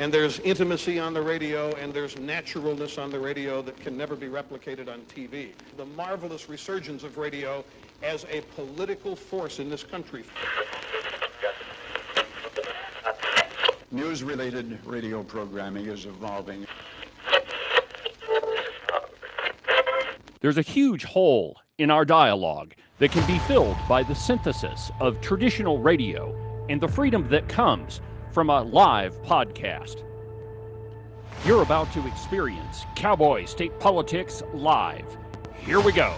And there's intimacy on the radio, and there's naturalness on the radio that can never be replicated on TV. The marvelous resurgence of radio as a political force in this country. News-related radio programming is evolving. There's a huge hole in our dialogue that can be filled by the synthesis of traditional radio and the freedom that comes from a live podcast. You're about to experience Cowboy State Politics live. Here we go.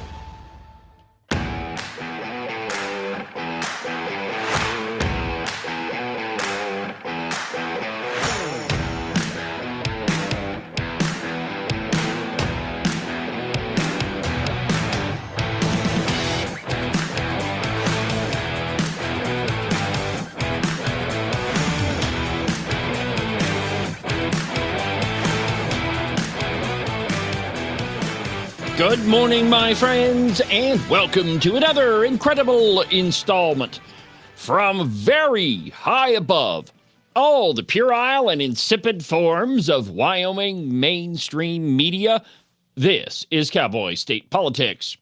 Good morning, my friends, and welcome to another incredible installment from very high above all the puerile and insipid forms of Wyoming mainstream media. This is Cowboy State Politics.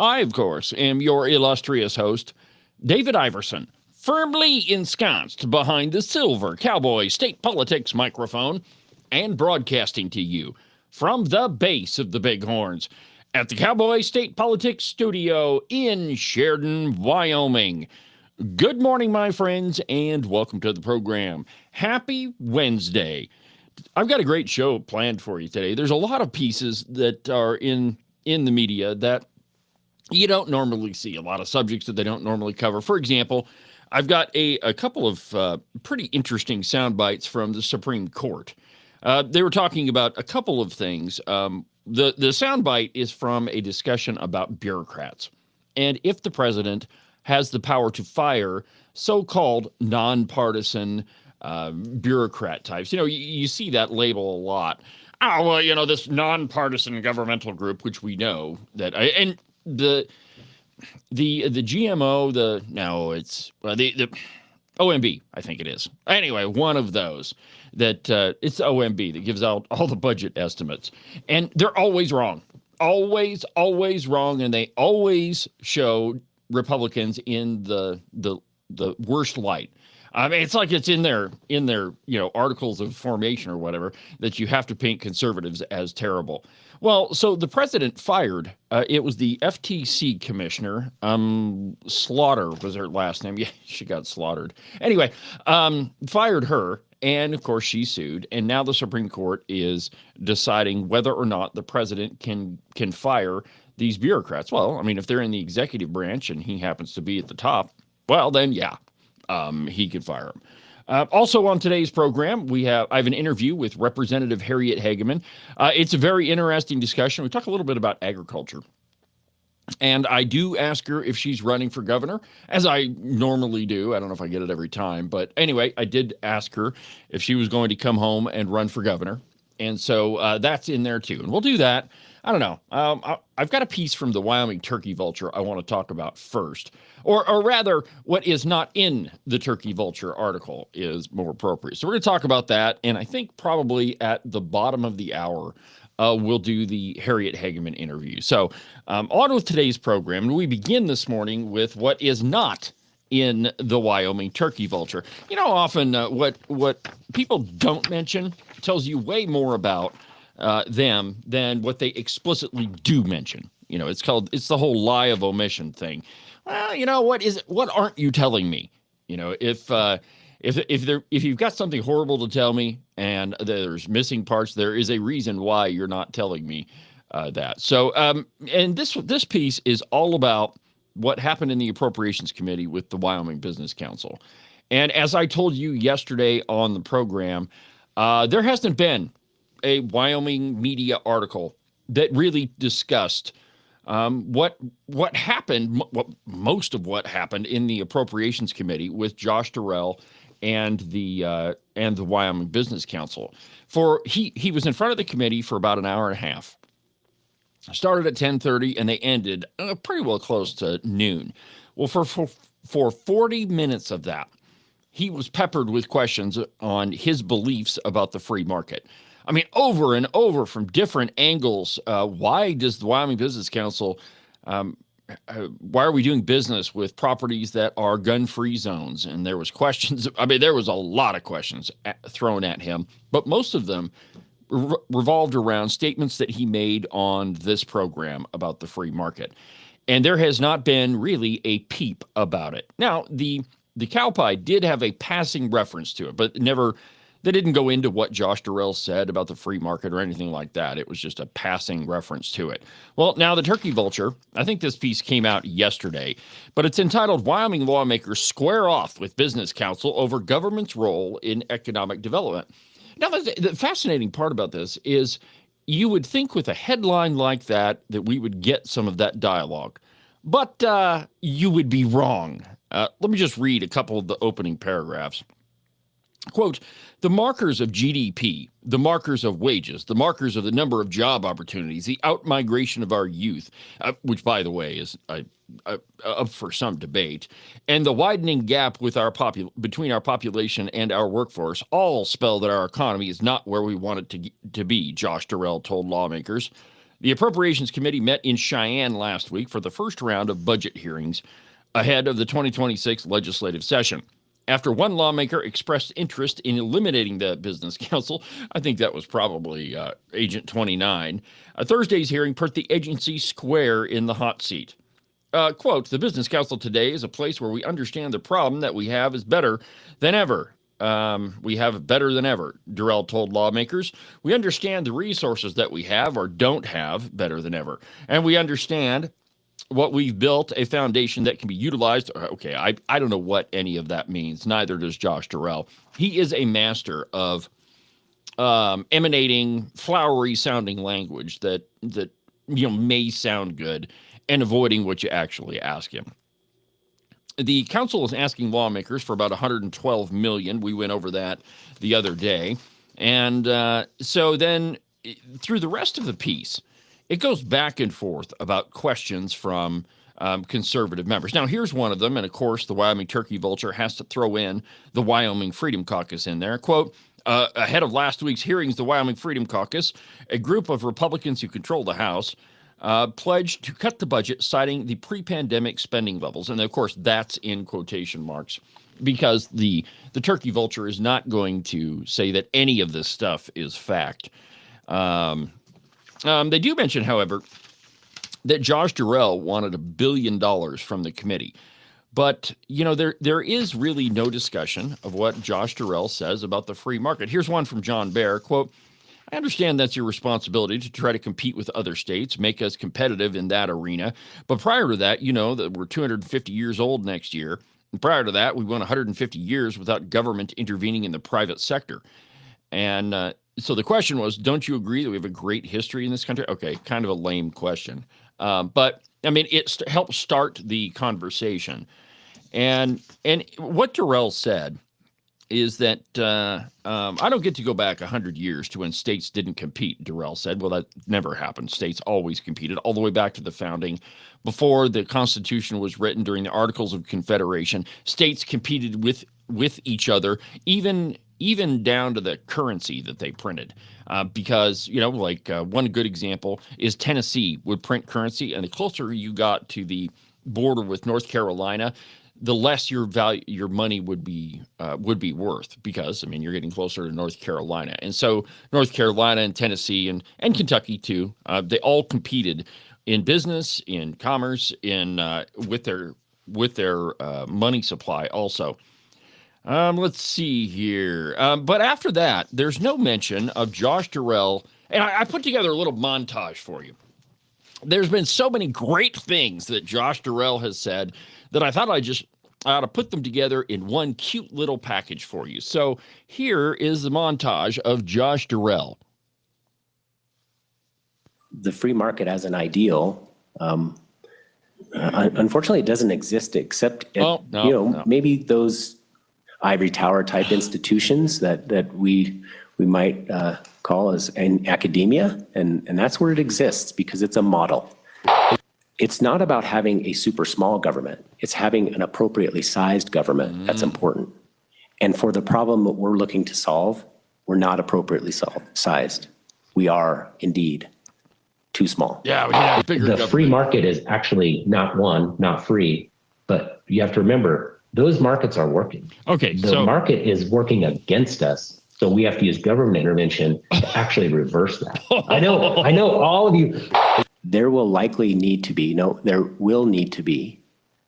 I, of course, am your illustrious host, David Iverson, firmly ensconced behind the silver Cowboy State Politics microphone and broadcasting to you from the base of the Bighorns at the Cowboy State Politics studio in Sheridan, Wyoming. Good morning, my friends, and welcome to the program. Happy Wednesday. I've got a great show planned for you today. There's a lot of pieces that are in the media that you don't normally see, a lot of subjects that they don't normally cover. For example, I've got a couple of pretty interesting sound bites from the Supreme Court. They were talking about a couple of things. The soundbite is from a discussion about bureaucrats and if the president has the power to fire so-called nonpartisan bureaucrat types. You know, you see that label a lot. Oh, well, this nonpartisan governmental group, which we know that, and the GMO, the OMB, I think it is. Anyway, one of those that it's OMB that gives out all the budget estimates. And they're always wrong. Always wrong. And they always show Republicans in the worst light. I mean, it's like it's in their articles of formation or whatever that you have to paint conservatives as terrible. Well, so the president fired, it was the FTC commissioner, Slaughter was her last name. Yeah, she got slaughtered. Anyway, fired her, and of course she sued, and now the Supreme Court is deciding whether or not the president can fire these bureaucrats. Well, I mean, if they're in the executive branch and he happens to be at the top, well, then yeah, he could fire them. Also on today's program, I have an interview with Representative Harriet Hageman. It's a very interesting discussion. We talk a little bit about agriculture. And I do ask her if she's running for governor, as I normally do. I don't know if I get it every time. But anyway, I did ask her if she was going to come home and run for governor. And so that's in there, too. And we'll do that. I don't know. I've got a piece from the Wyoming turkey vulture I want to talk about first. Or rather, what is not in the turkey vulture article is more appropriate. So we're going to talk about that. And I think probably at the bottom of the hour, we'll do the Harriet Hageman interview. So on with today's program. And we begin this morning with what is not in the Wyoming turkey vulture. You know, often what people don't mention tells you way more about them than what they explicitly do mention. You know, it's the whole lie of omission thing. Well, you know, what aren't you telling me? You know, if you've got something horrible to tell me and there's missing parts, there is a reason why you're not telling me that. So, and this piece is all about what happened in the Appropriations Committee with the Wyoming Business Council. And as I told you yesterday on the program, there hasn't been a Wyoming media article that really discussed what happened, most of what happened in the Appropriations Committee with Josh Durrell and the Wyoming Business Council. He was in front of the committee for about an hour and a half. Started at 10:30 and they ended pretty well close to noon. Well, for 40 minutes of that, he was peppered with questions on his beliefs about the free market. I mean, over and over from different angles. Why does the Wyoming Business Council, why are we doing business with properties that are gun-free zones? And there was questions. I mean, there was a lot of questions thrown at him, but most of them revolved around statements that he made on this program about the free market. And there has not been really a peep about it. Now, the Cowboy did have a passing reference to it, but they didn't go into what Josh Durrell said about the free market or anything like that. It was just a passing reference to it. Well, now the Turkey Vulture, I think this piece came out yesterday, but it's entitled "Wyoming Lawmakers Square Off with Business Council Over Government's Role in Economic Development." Now, the fascinating part about this is you would think with a headline like that we would get some of that dialogue, but you would be wrong. Let me just read a couple of the opening paragraphs. Quote, "The markers of GDP, the markers of wages, the markers of the number of job opportunities, the outmigration of our youth," which, by the way, is up for some debate, "and the widening gap with between our population and our workforce all spell that our economy is not where we want it to be," Josh Durrell told lawmakers. The Appropriations Committee met in Cheyenne last week for the first round of budget hearings ahead of the 2026 legislative session. After one lawmaker expressed interest in eliminating the Business Council, I think that was probably Agent 29, Thursday's hearing put the agency square in the hot seat. Quote, "The Business Council today is a place where we understand the problem that we have is better than ever. We have better than ever," Durrell told lawmakers. "We understand the resources that we have or don't have better than ever. And we understand what we've built, a foundation that can be utilized." Okay, I don't know what any of that means. Neither does Josh Durrell. He is a master of emanating flowery sounding language that may sound good and avoiding what you actually ask him. The council is asking lawmakers for about $112 million. We went over that the other day. And so then through the rest of the piece, it goes back and forth about questions from conservative members. Now, here's one of them. And of course, the Wyoming Turkey Vulture has to throw in the Wyoming Freedom Caucus in there. Quote, "Ahead of last week's hearings, the Wyoming Freedom Caucus, a group of Republicans who control the House, pledged to cut the budget, citing the pre-pandemic spending levels." And of course, that's in quotation marks because the Turkey Vulture is not going to say that any of this stuff is fact. They do mention, however, that Josh Durrell wanted $1 billion from the committee. But, there is really no discussion of what Josh Durrell says about the free market. Here's one from John Baer, quote, "I understand that's your responsibility to try to compete with other states, make us competitive in that arena. But prior to that, that we're 250 years old next year. And prior to that, we went 150 years without government intervening in the private sector. And so the question was, don't you agree that we have a great history in this country?" Okay, kind of a lame question. But, I mean, it helped start the conversation. And what Durrell said is that I don't get to go back 100 years to when states didn't compete, Durrell said. Well, that never happened. States always competed all the way back to the founding. Before the Constitution was written, during the Articles of Confederation, states competed with each other, even down to the currency that they printed. Because, one good example is Tennessee would print currency, and the closer you got to the border with North Carolina, the less your money would be worth, because you're getting closer to North Carolina. And so North Carolina and Tennessee and Kentucky too, they all competed in business, in commerce, with their money supply also. Let's see here. But after that, there's no mention of Josh Durrell. And I put together a little montage for you. There's been so many great things that Josh Durrell has said that I thought I ought to put them together in one cute little package for you. So here is the montage of Josh Durrell. The free market as an ideal, unfortunately, it doesn't exist except maybe those ivory tower type institutions that we might call as in academia, and that's where it exists because it's a model. It's not about having a super small government. It's having an appropriately sized government that's important. And for the problem that we're looking to solve, we're not appropriately sized. We are indeed too small. Yeah, we have bigger The government. free market is actually not free, but you have to remember those markets are working. Okay, The market is working against us. So we have to use government intervention to actually reverse that. I know all of you. There will need to be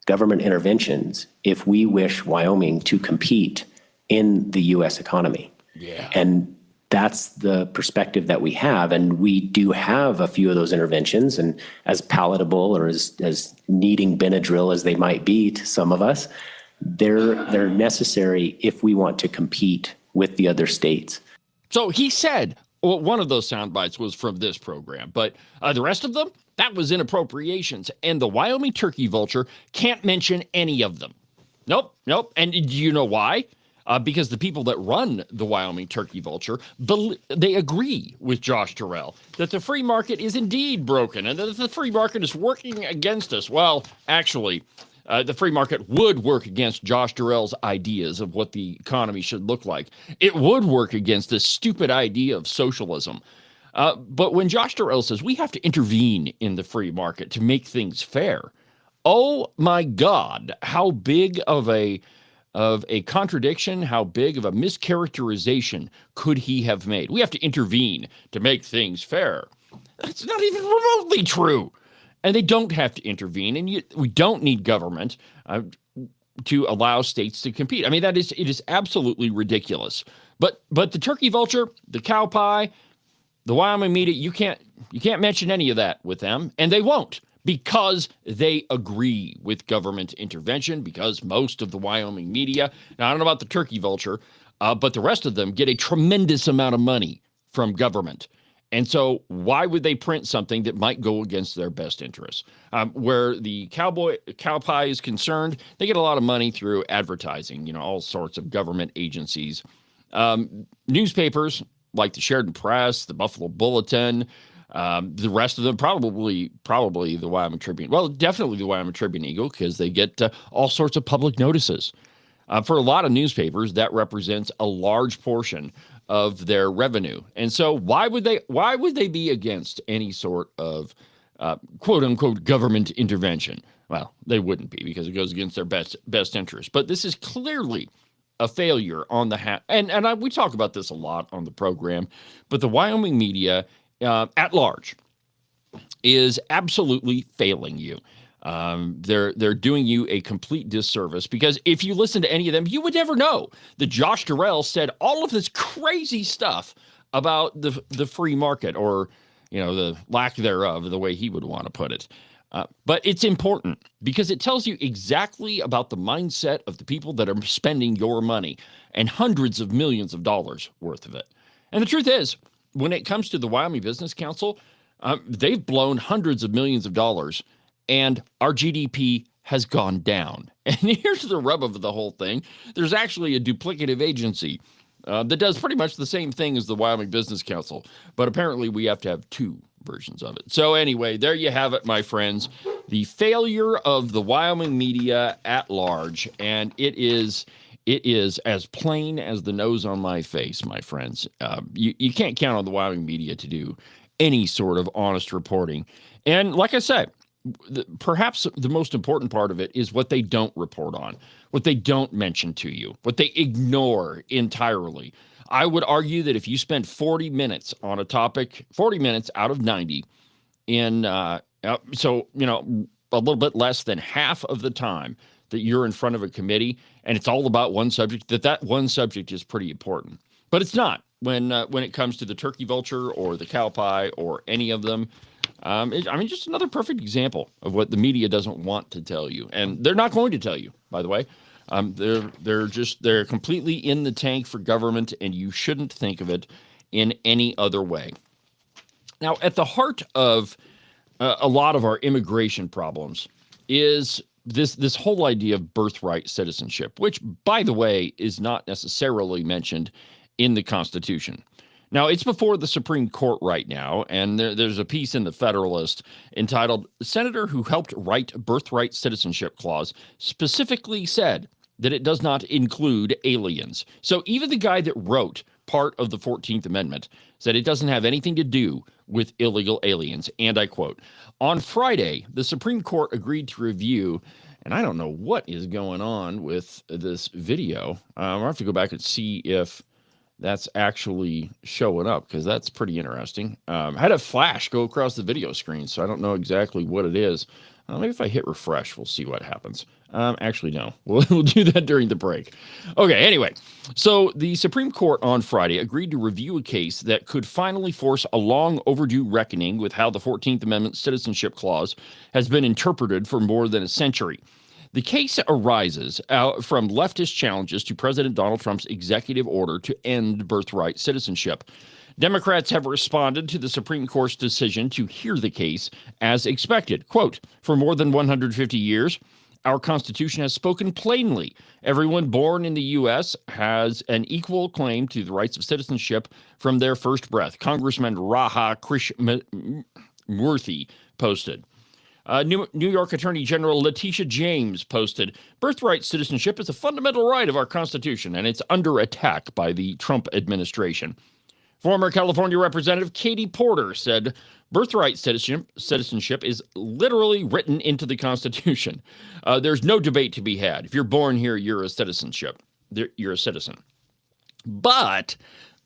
government interventions if we wish Wyoming to compete in the U.S. economy. Yeah. And that's the perspective that we have. And we do have a few of those interventions, and as palatable or as needing Benadryl as they might be to some of us, they're necessary if we want to compete with the other states. So he said, well, one of those sound bites was from this program, but the rest of them, that was in appropriations. And the Wyoming turkey vulture can't mention any of them. Nope. And do you know why? Because the people that run the Wyoming turkey vulture, they agree with Josh Terrell that the free market is indeed broken and that the free market is working against us. Well, actually, the free market would work against Josh Terrell's ideas of what the economy should look like. It would work against this stupid idea of socialism. But when Josh Terrell says we have to intervene in the free market to make things fair, oh my God, how big of a contradiction, how big of a mischaracterization could he have made? We have to intervene to make things fair. That's not even remotely true. And they don't have to intervene, and we don't need government to allow states to compete. I mean, it is absolutely ridiculous. But the turkey vulture, the cow pie, the Wyoming media, you can't mention any of that with them, and they won't, because they agree with government intervention, because most of the Wyoming media, now I don't know about the turkey vulture, but the rest of them get a tremendous amount of money from government. And so why would they print something that might go against their best interests? Where the cow pie is concerned, they get a lot of money through advertising, all sorts of government agencies. Newspapers like the Sheridan Press, the Buffalo Bulletin, the rest of them, probably the Wyoming Tribune. Well, definitely the Wyoming Tribune Eagle, because they get all sorts of public notices. For a lot of newspapers, that represents a large portion of their revenue. And so why would they be against any sort of quote unquote government intervention? Well, they wouldn't be, because it goes against their best interest. But this is clearly a failure on the we talk about this a lot on the program, but the Wyoming media at large is absolutely failing you. They're doing you a complete disservice, because if you listen to any of them, you would never know that Josh Terrell said all of this crazy stuff about the free market, or the lack thereof, the way he would want to put it. But it's important, because it tells you exactly about the mindset of the people that are spending your money, and hundreds of millions of dollars worth of it. And the truth is, when it comes to the Wyoming Business Council, they've blown hundreds of millions of dollars, and our GDP has gone down. And here's the rub of the whole thing. There's actually a duplicative agency that does pretty much the same thing as the Wyoming Business Council, but apparently we have to have two versions of it. So anyway, there you have it, my friends. The failure of the Wyoming media at large, and it is as plain as the nose on my face, my friends. You can't count on the Wyoming media to do any sort of honest reporting. And like I said, perhaps the most important part of it is what they don't report on, what they don't mention to you, what they ignore entirely. I would argue that if you spend 40 minutes on a topic, 40 minutes out of 90 a little bit less than half of the time that you're in front of a committee, and it's all about one subject, that one subject is pretty important. But it's not when it comes to the turkey vulture or the cow pie or any of them. Just another perfect example of what the media doesn't want to tell you, and they're not going to tell you, by the way. They're completely in the tank for government, and you shouldn't think of it in any other way. Now, at the heart of a lot of our immigration problems is this whole idea of birthright citizenship, which, by the way, is not necessarily mentioned in the Constitution. Now, it's before the Supreme Court right now, and there's a piece in the Federalist entitled, "Senator who helped write birthright citizenship clause specifically said that it does not include aliens. So even the guy that wrote part of the 14th Amendment said it doesn't have anything to do with illegal aliens. And I quote, on Friday, the Supreme Court agreed to review, and I don't know what is going on with this video. I'll have to go back and see if that's actually showing up, because that's pretty interesting. I had a flash go across the video screen, so I don't know exactly what it is. Maybe if I hit refresh, we'll see what happens. Actually, no. We'll do that during the break. Okay, anyway. So the Supreme Court on Friday agreed to review a case that could finally force a long overdue reckoning with how the 14th Amendment Citizenship Clause has been interpreted for more than a century. The case arises from leftist challenges to President Donald Trump's executive order to end birthright citizenship. Democrats have responded to the Supreme Court's decision to hear the case as expected. Quote, for more than 150 years, our Constitution has spoken plainly. Everyone born in the U.S. has an equal claim to the rights of citizenship from their first breath. Congressman Raha Krishmurthy posted. New York Attorney General Letitia James posted, birthright citizenship is a fundamental right of our Constitution, and it's under attack by the Trump administration. Former California Representative Katie Porter said, birthright citizenship is literally written into the Constitution. There's no debate to be had. If you're born here, you're a citizen. But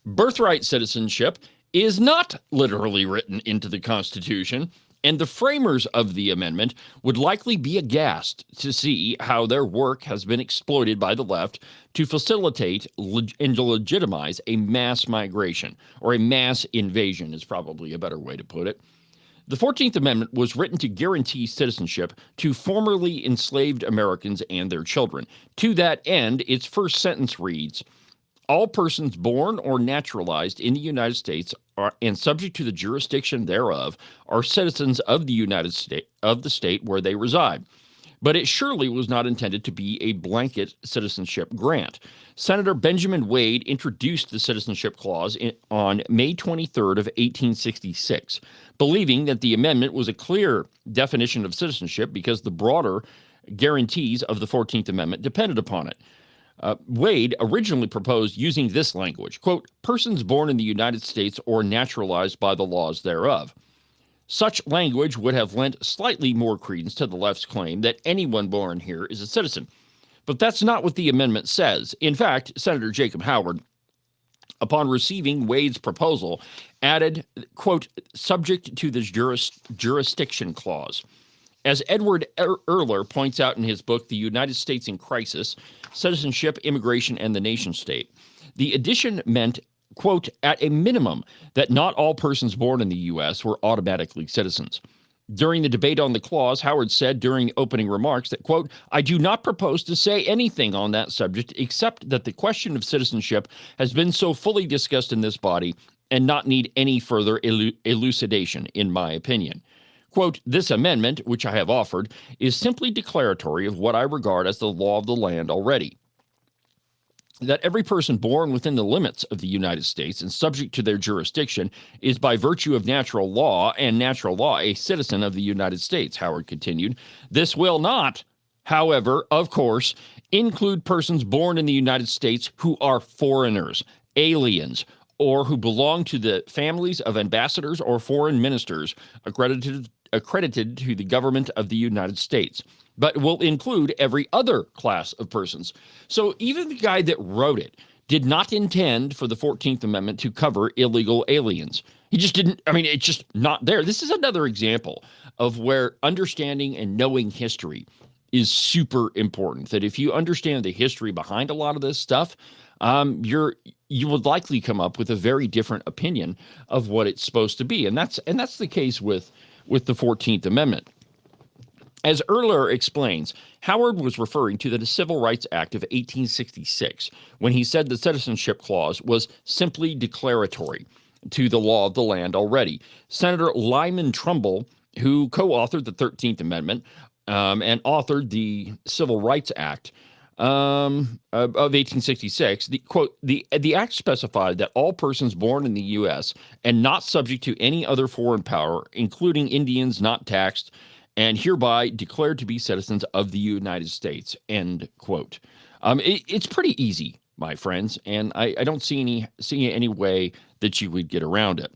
birthright citizenship is not literally written into the Constitution, and the framers of the amendment would likely be aghast to see how their work has been exploited by the left to facilitate and legitimize a mass migration, or a mass invasion is probably a better way to put it. The 14th Amendment was written to guarantee citizenship to formerly enslaved Americans and their children. To that end, its first sentence reads, all persons born or naturalized in the United States and subject to the jurisdiction thereof are citizens of the United States, of the state where they reside. But it surely was not intended to be a blanket citizenship grant. Senator Benjamin Wade introduced the Citizenship Clause on May 23rd of 1866, believing that the amendment was a clear definition of citizenship because the broader guarantees of the 14th Amendment depended upon it. Wade originally proposed using this language, quote, persons born in the United States or naturalized by the laws thereof. Such language would have lent slightly more credence to the left's claim that anyone born here is a citizen. But that's not what the amendment says. In fact, Senator Jacob Howard, upon receiving Wade's proposal, added, quote, subject to the jurisdiction clause. As Edward Erler points out in his book, The United States in Crisis, Citizenship, Immigration, and the Nation State, the addition meant, quote, at a minimum, that not all persons born in the U.S. were automatically citizens. During the debate on the clause, Howard said during opening remarks that, quote, I do not propose to say anything on that subject except that the question of citizenship has been so fully discussed in this body and not need any further elucidation, in my opinion. Quote, this amendment, which I have offered, is simply declaratory of what I regard as the law of the land already. That every person born within the limits of the United States and subject to their jurisdiction is by virtue of natural law a citizen of the United States, Howard continued. This will not, however, of course, include persons born in the United States who are foreigners, aliens, or who belong to the families of ambassadors or foreign ministers accredited to the government of the United States, but will include every other class of persons. So even the guy that wrote it did not intend for the 14th Amendment to cover illegal aliens. He just didn't, it's just not there. This is another example of where understanding and knowing history is super important. That if you understand the history behind a lot of this stuff, you would likely come up with a very different opinion of what it's supposed to be. And that's the case with the 14th Amendment. As Erler explains, Howard was referring to the Civil Rights Act of 1866 when he said the Citizenship Clause was simply declaratory to the law of the land already. Senator Lyman Trumbull, who co-authored the 13th Amendment and authored the Civil Rights Act of 1866, the act specified that all persons born in the U.S. and not subject to any other foreign power, including Indians not taxed and hereby declared to be citizens of the United States, end quote. It's pretty easy, my friends, and I don't see any way that you would get around it.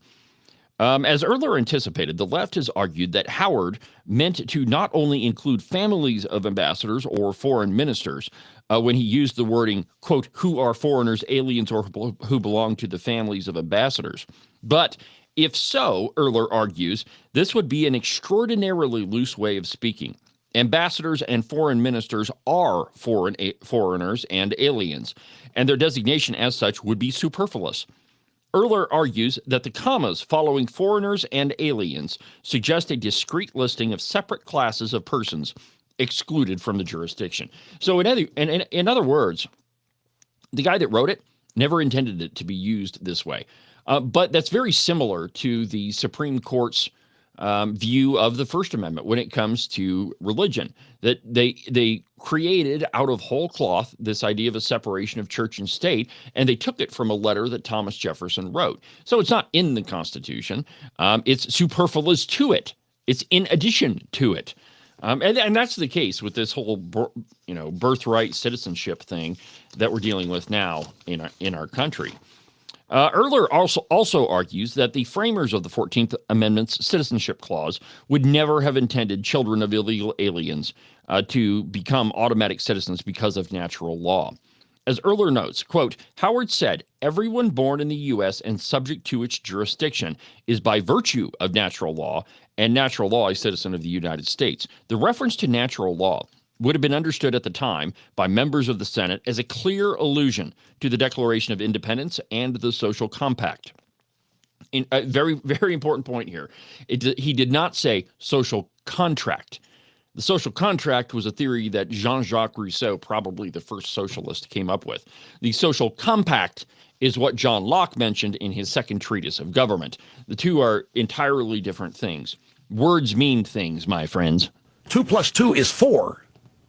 As earlier anticipated, the left has argued that Howard meant to not only include families of ambassadors or foreign ministers when he used the wording, quote, who are foreigners, aliens, or who belong to the families of ambassadors, but if so, Erler argues, this would be an extraordinarily loose way of speaking. Ambassadors and foreign ministers are foreigners and aliens, and their designation as such would be superfluous. Erler argues that the commas following foreigners and aliens suggest a discrete listing of separate classes of persons excluded from the jurisdiction. So in other words, the guy that wrote it never intended it to be used this way. But that's very similar to the Supreme Court's view of the First Amendment when it comes to religion, that they created out of whole cloth this idea of a separation of church and state, and they took it from a letter that Thomas Jefferson wrote. So it's not in the Constitution. It's superfluous to it. It's in addition to it. And that's the case with this whole birthright citizenship thing that we're dealing with now in our country. Erler also argues that the framers of the 14th Amendment's Citizenship Clause would never have intended children of illegal aliens to become automatic citizens because of natural law. As Erler notes, quote, Howard said, everyone born in the U.S. and subject to its jurisdiction is by virtue of natural law, and natural law a citizen of the United States. The reference to natural law would have been understood at the time by members of the Senate as a clear allusion to the Declaration of Independence and the Social Compact. In a very, very important point here, he did not say social contract. The social contract was a theory that Jean-Jacques Rousseau, probably the first socialist, came up with. The social compact is what John Locke mentioned in his second treatise of government. The two are entirely different things. Words mean things, my friends. 2 + 2 is 4.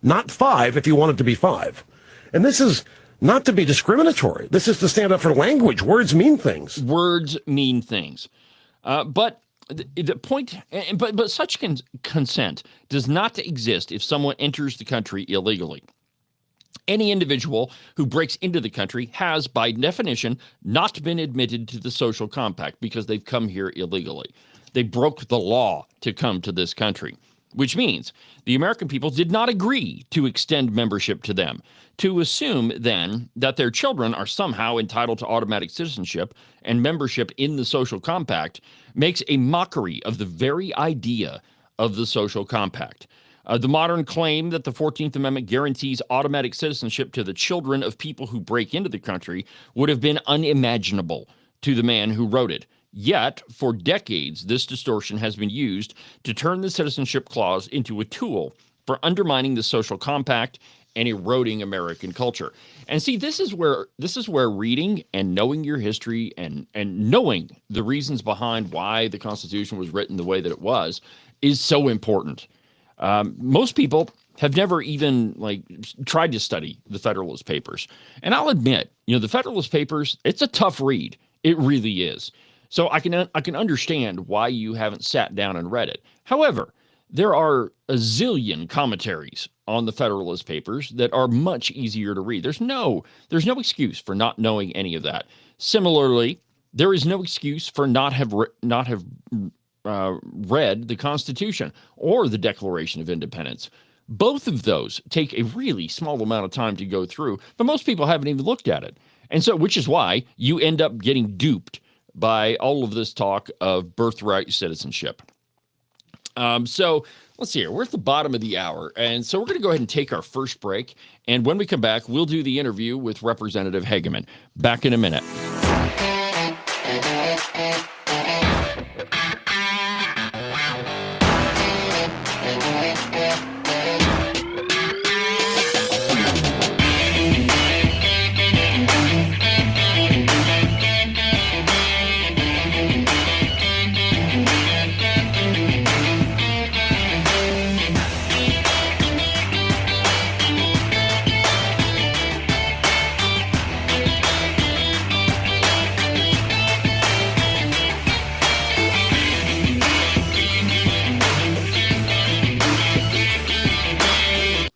Not 5 if you want it to be 5. And this is not to be discriminatory. This is to stand up for language. Words mean things. Words mean things. But the point, but such consent does not exist if someone enters the country illegally. Any individual who breaks into the country has, by definition, not been admitted to the social compact because they've come here illegally. They broke the law to come to this country, which means the American people did not agree to extend membership to them. To assume, then, that their children are somehow entitled to automatic citizenship and membership in the social compact makes a mockery of the very idea of the social compact. The modern claim that the 14th Amendment guarantees automatic citizenship to the children of people who break into the country would have been unimaginable to the man who wrote it. Yet, for decades, this distortion has been used to turn the Citizenship Clause into a tool for undermining the social compact and eroding American culture. And see, this is where reading and knowing your history and knowing the reasons behind why the Constitution was written the way that it was is so important. Most people have never even tried to study the Federalist Papers. And I'll admit, the Federalist Papers, it's a tough read. It really is. So I can understand why you haven't sat down and read it. However, there are a zillion commentaries on the Federalist Papers that are much easier to read. There's no excuse for not knowing any of that. Similarly, there is no excuse for not have read the Constitution or the Declaration of Independence. Both of those take a really small amount of time to go through, but most people haven't even looked at it. And so, which is why you end up getting duped by all of this talk of birthright citizenship. So let's see here. We're at the bottom of the hour. And so we're going to go ahead and take our first break. And when we come back, we'll do the interview with Representative Hageman. Back in a minute.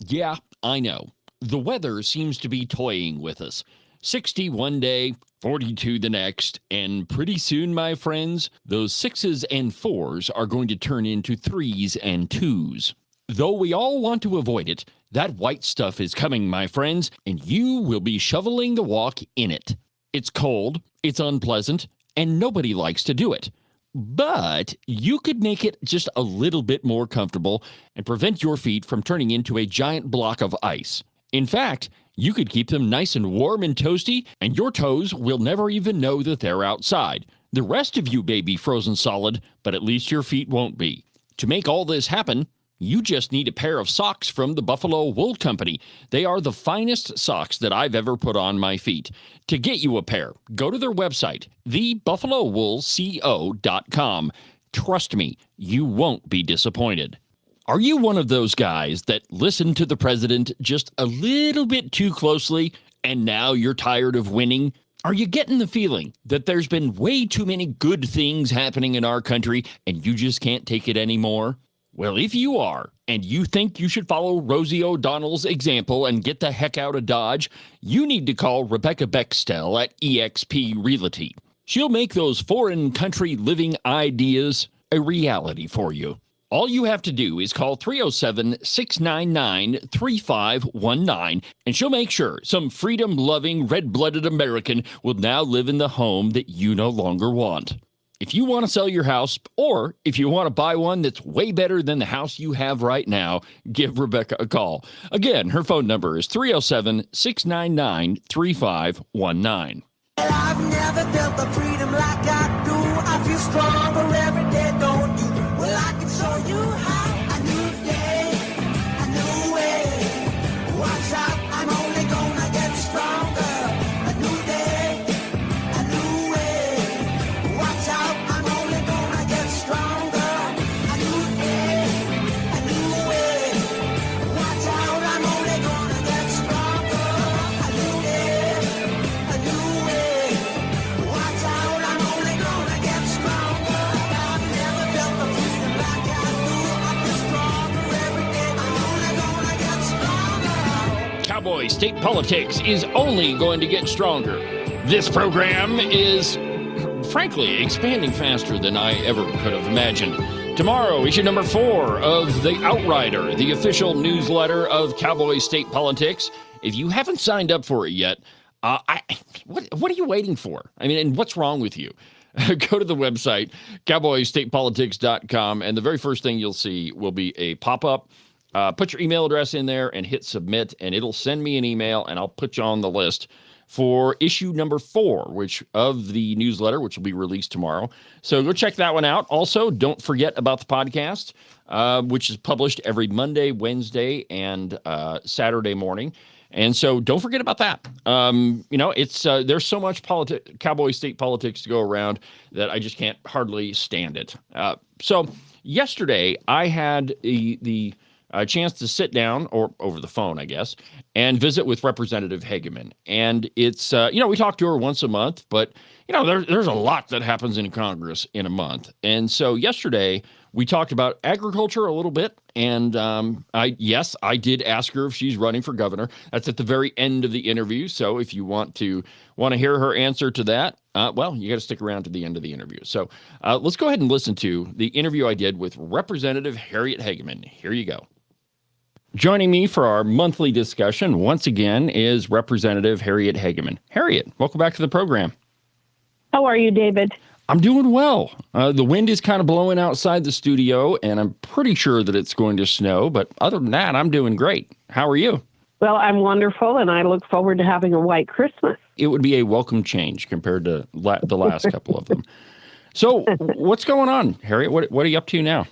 Yeah, I know. The weather seems to be toying with us. 60 one day, 42 the next, and pretty soon, my friends, those 6s and 4s are going to turn into 3s and 2s. Though we all want to avoid it, that white stuff is coming, my friends, and you will be shoveling the walk in it. It's cold, it's unpleasant, and nobody likes to do it. But you could make it just a little bit more comfortable and prevent your feet from turning into a giant block of ice. In fact, you could keep them nice and warm and toasty, and your toes will never even know that they're outside. The rest of you may be frozen solid, but at least your feet won't be. To make all this happen, you just need a pair of socks from the Buffalo Wool Company. They are the finest socks that I've ever put on my feet. To get you a pair, go to their website, thebuffalowoolco.com. Trust me, you won't be disappointed. Are you one of those guys that listen to the president just a little bit too closely and now you're tired of winning? Are you getting the feeling that there's been way too many good things happening in our country and you just can't take it anymore? Well, if you are, and you think you should follow Rosie O'Donnell's example and get the heck out of Dodge, you need to call Rebecca Bextel at eXp Realty. She'll make those foreign country living ideas a reality for you. All you have to do is call 307-699-3519, and she'll make sure some freedom-loving, red-blooded American will now live in the home that you no longer want. If you want to sell your house, or if you want to buy one that's way better than the house you have right now, give Rebecca a call. Again, her phone number is 307-699-3519. I've never felt the freedom like I do. I feel stronger every day, don't you? Well, I can show you how. A new day, a new way. Watch out, I'm only gonna get stronger. A new day, a new way. Watch out, I'm only gonna get stronger. A new day, a new way. Watch out, I'm only gonna get stronger. A new day, a new way. Watch out, I'm only gonna get stronger. I've never felt the freedom like I do. I feel stronger every day. I'm only gonna get stronger. Cowboy State Politics is only going to get stronger. This program is, frankly, expanding faster than I ever could have imagined. Tomorrow, issue number 4 of The Outrider, the official newsletter of Cowboy State Politics. If you haven't signed up for it yet, what are you waiting for? I mean, and what's wrong with you? Go to the website, cowboystatepolitics.com, and the very first thing you'll see will be a pop-up. Put your email address in there and hit submit, and it'll send me an email, and I'll put you on the list for issue number 4, which of the newsletter, which will be released tomorrow. So go check that one out. Also, don't forget about the podcast, which is published every Monday, Wednesday, and Saturday morning. And so don't forget about that. It's there's so much Cowboy State politics to go around that I just can't hardly stand it. So yesterday I had the chance to sit down, or over the phone, I guess, and visit with Representative Hageman. And it's, we talk to her once a month, but, there's a lot that happens in Congress in a month. And so yesterday we talked about agriculture a little bit. And I did ask her if she's running for governor. That's at the very end of the interview. So if you want to hear her answer to that, you got to stick around to the end of the interview. So let's go ahead and listen to the interview I did with Representative Harriet Hageman. Here you go. Joining me for our monthly discussion once again is Representative Harriet Hageman. Harriet, welcome back to the program. How are you, David? I'm doing well. The wind is kind of blowing outside the studio, and I'm pretty sure that it's going to snow. But other than that, I'm doing great. How are you? Well, I'm wonderful, and I look forward to having a white Christmas. It would be a welcome change compared to the last couple of them. So what's going on, Harriet? What are you up to now?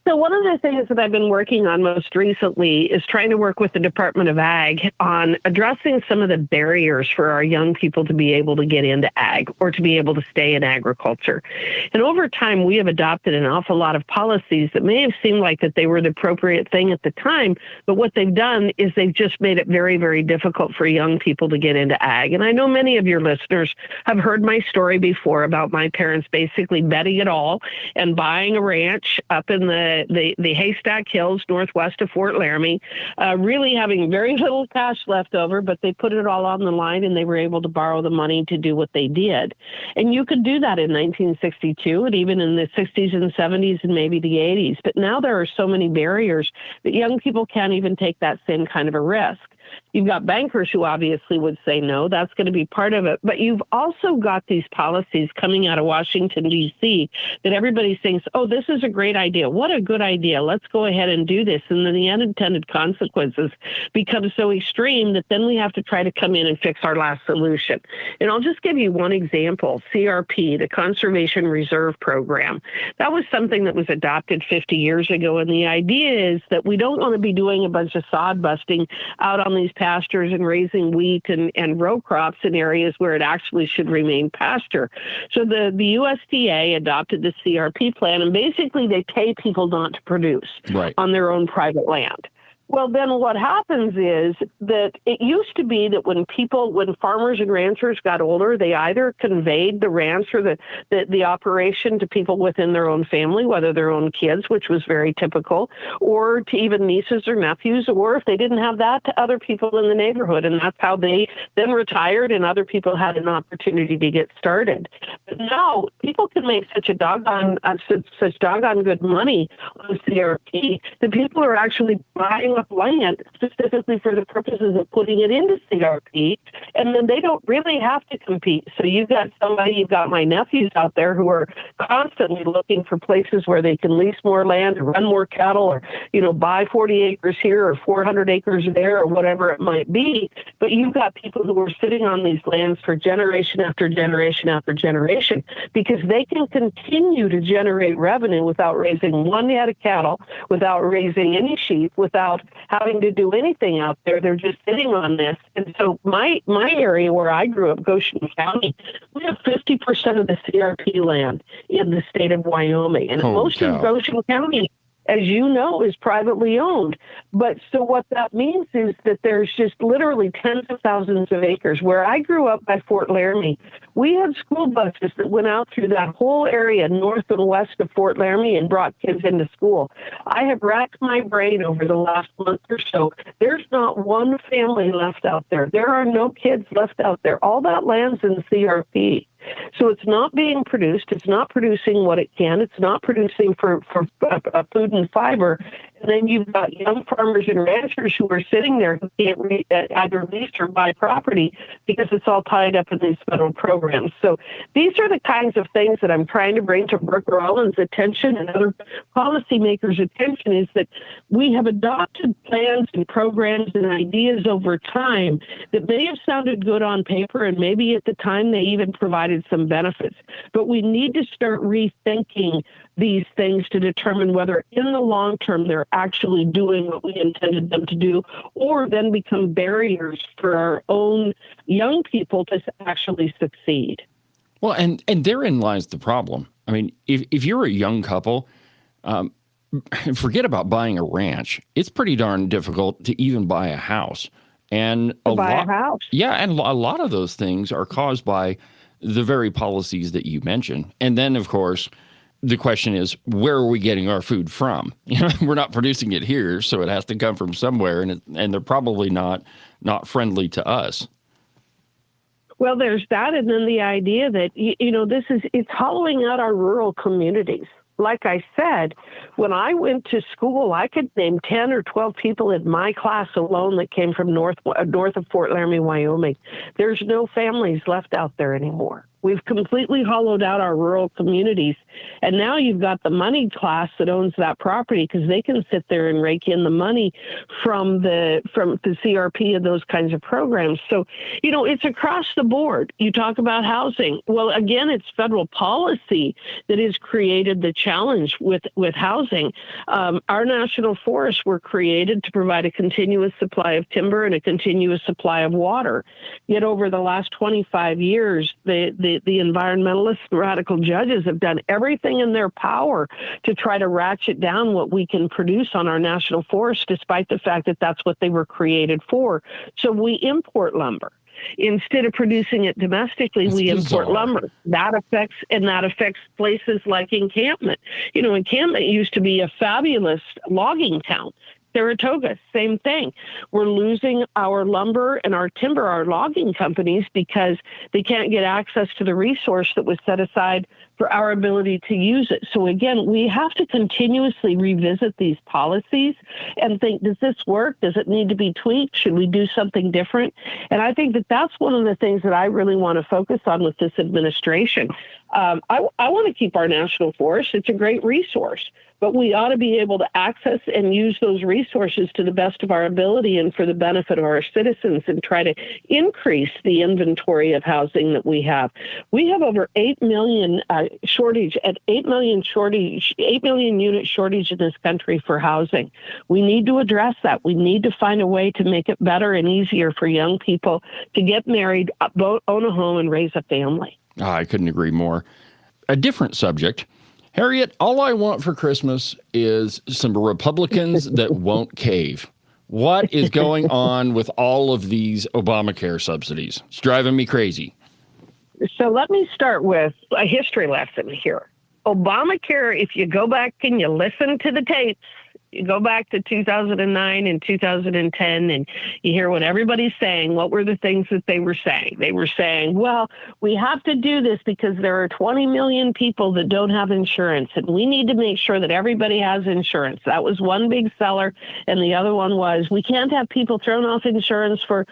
So one of the things that I've been working on most recently is trying to work with the Department of Ag on addressing some of the barriers for our young people to be able to get into ag or to be able to stay in agriculture. And over time, we have adopted an awful lot of policies that may have seemed like that they were the appropriate thing at the time, but what they've done is they've just made it very, very difficult for young people to get into ag. And I know many of your listeners have heard my story before about my parents basically betting it all and buying a ranch up in the the Haystack Hills northwest of Fort Laramie, really having very little cash left over, but they put it all on the line and they were able to borrow the money to do what they did. And you could do that in 1962 and even in the 60s and 70s and maybe the 80s. But now there are so many barriers that young people can't even take that same kind of a risk. You've got bankers who obviously would say no, that's going to be part of it. But you've also got these policies coming out of Washington, D.C. that everybody thinks, oh, this is a great idea. What a good idea. Let's go ahead and do this. And then the unintended consequences become so extreme that then we have to try to come in and fix our last solution. And I'll just give you one example, CRP, the Conservation Reserve Program. That was something that was adopted 50 years ago. And the idea is that we don't want to be doing a bunch of sod busting out on these pastures and raising wheat and row crops in areas where it actually should remain pasture. So the USDA adopted the CRP plan, and basically they pay people not to produce on their own private land. Well, then what happens is that it used to be that when farmers and ranchers got older, they either conveyed the ranch or the operation to people within their own family, whether their own kids, which was very typical, or to even nieces or nephews, or if they didn't have that, to other people in the neighborhood. And that's how they then retired and other people had an opportunity to get started. But now people can make such doggone good money on CRP that people are actually buying up land specifically for the purposes of putting it into CRP, and then they don't really have to compete. So you've got my nephews out there who are constantly looking for places where they can lease more land or run more cattle or, buy 40 acres here or 400 acres there or whatever it might be. But you've got people who are sitting on these lands for generation after generation after generation because they can continue to generate revenue without raising one head of cattle, without raising any sheep, without having to do anything out there. They're just sitting on this. And so my area where I grew up, Goshen County, we have 50% of the CRP land in the state of Wyoming. And most of Goshen County, as you know, is privately owned. But so what that means is that there's just literally tens of thousands of acres. Where I grew up by Fort Laramie, we had school buses that went out through that whole area north and west of Fort Laramie and brought kids into school. I have racked my brain over the last month or so. There's not one family left out there. There are no kids left out there. All that land's in CRP. So it's not being produced. It's not producing what it can. It's not producing for food and fiber. And then you've got young farmers and ranchers who are sitting there who can't either lease or buy property because it's all tied up in these federal programs. So these are the kinds of things that I'm trying to bring to Brooke Rollins' attention and other policymakers' attention, is that we have adopted plans and programs and ideas over time that may have sounded good on paper, and maybe at the time they even provided some benefits. But we need to start rethinking these things to determine whether in the long term they're actually doing what we intended them to do, or then become barriers for our own young people to actually succeed. Well, and therein lies the problem. I mean, if you're a young couple, forget about buying a ranch. It's pretty darn difficult to even buy a house. And a house. Yeah, and a lot of those things are caused by the very policies that you mentioned. And then, of course, the question is, where are we getting our food from? We're not producing it here, so it has to come from somewhere, and they're probably not friendly to us. Well, there's that, and then the idea that it's hollowing out our rural communities. Like I said, when I went to school, I could name 10 or 12 people in my class alone that came from north of Fort Laramie, Wyoming. There's no families left out there anymore. We've completely hollowed out our rural communities. And now you've got the money class that owns that property because they can sit there and rake in the money from the CRP and those kinds of programs. So, it's across the board. You talk about housing. Well, again, it's federal policy that has created the challenge with housing. Our national forests were created to provide a continuous supply of timber and a continuous supply of water. Yet over the last 25 years, the environmentalists and radical judges have done everything in their power to try to ratchet down what we can produce on our national forests, despite the fact that that's what they were created for. So we import lumber. Instead of producing it domestically, we import lumber. That affects places like Encampment. Encampment used to be a fabulous logging town. Saratoga, same thing. We're losing our lumber and our timber, our logging companies, because they can't get access to the resource that was set aside for our ability to use it. So again, we have to continuously revisit these policies and think, does this work? Does it need to be tweaked? Should we do something different? And I think that that's one of the things that I really want to focus on with this administration. I want to keep our national forest. It's a great resource, but we ought to be able to access and use those resources to the best of our ability and for the benefit of our citizens, and try to increase the inventory of housing that we have. We have over 8 million shortage, at 8 million unit shortage in this country for housing. We need to address that. We need to find a way to make it better and easier for young people to get married, own a home, and raise a family. I couldn't agree more. A different subject. Harriet, all I want for Christmas is some Republicans that won't cave. What is going on with all of these Obamacare subsidies? It's driving me crazy. So let me start with a history lesson here. Obamacare, if you go back and you listen to the tapes, you go back to 2009 and 2010 and you hear what everybody's saying. What were the things that they were saying? They were saying, well, we have to do this because there are 20 million people that don't have insurance, and we need to make sure that everybody has insurance. That was one big seller. And the other one was, we can't have people thrown off insurance for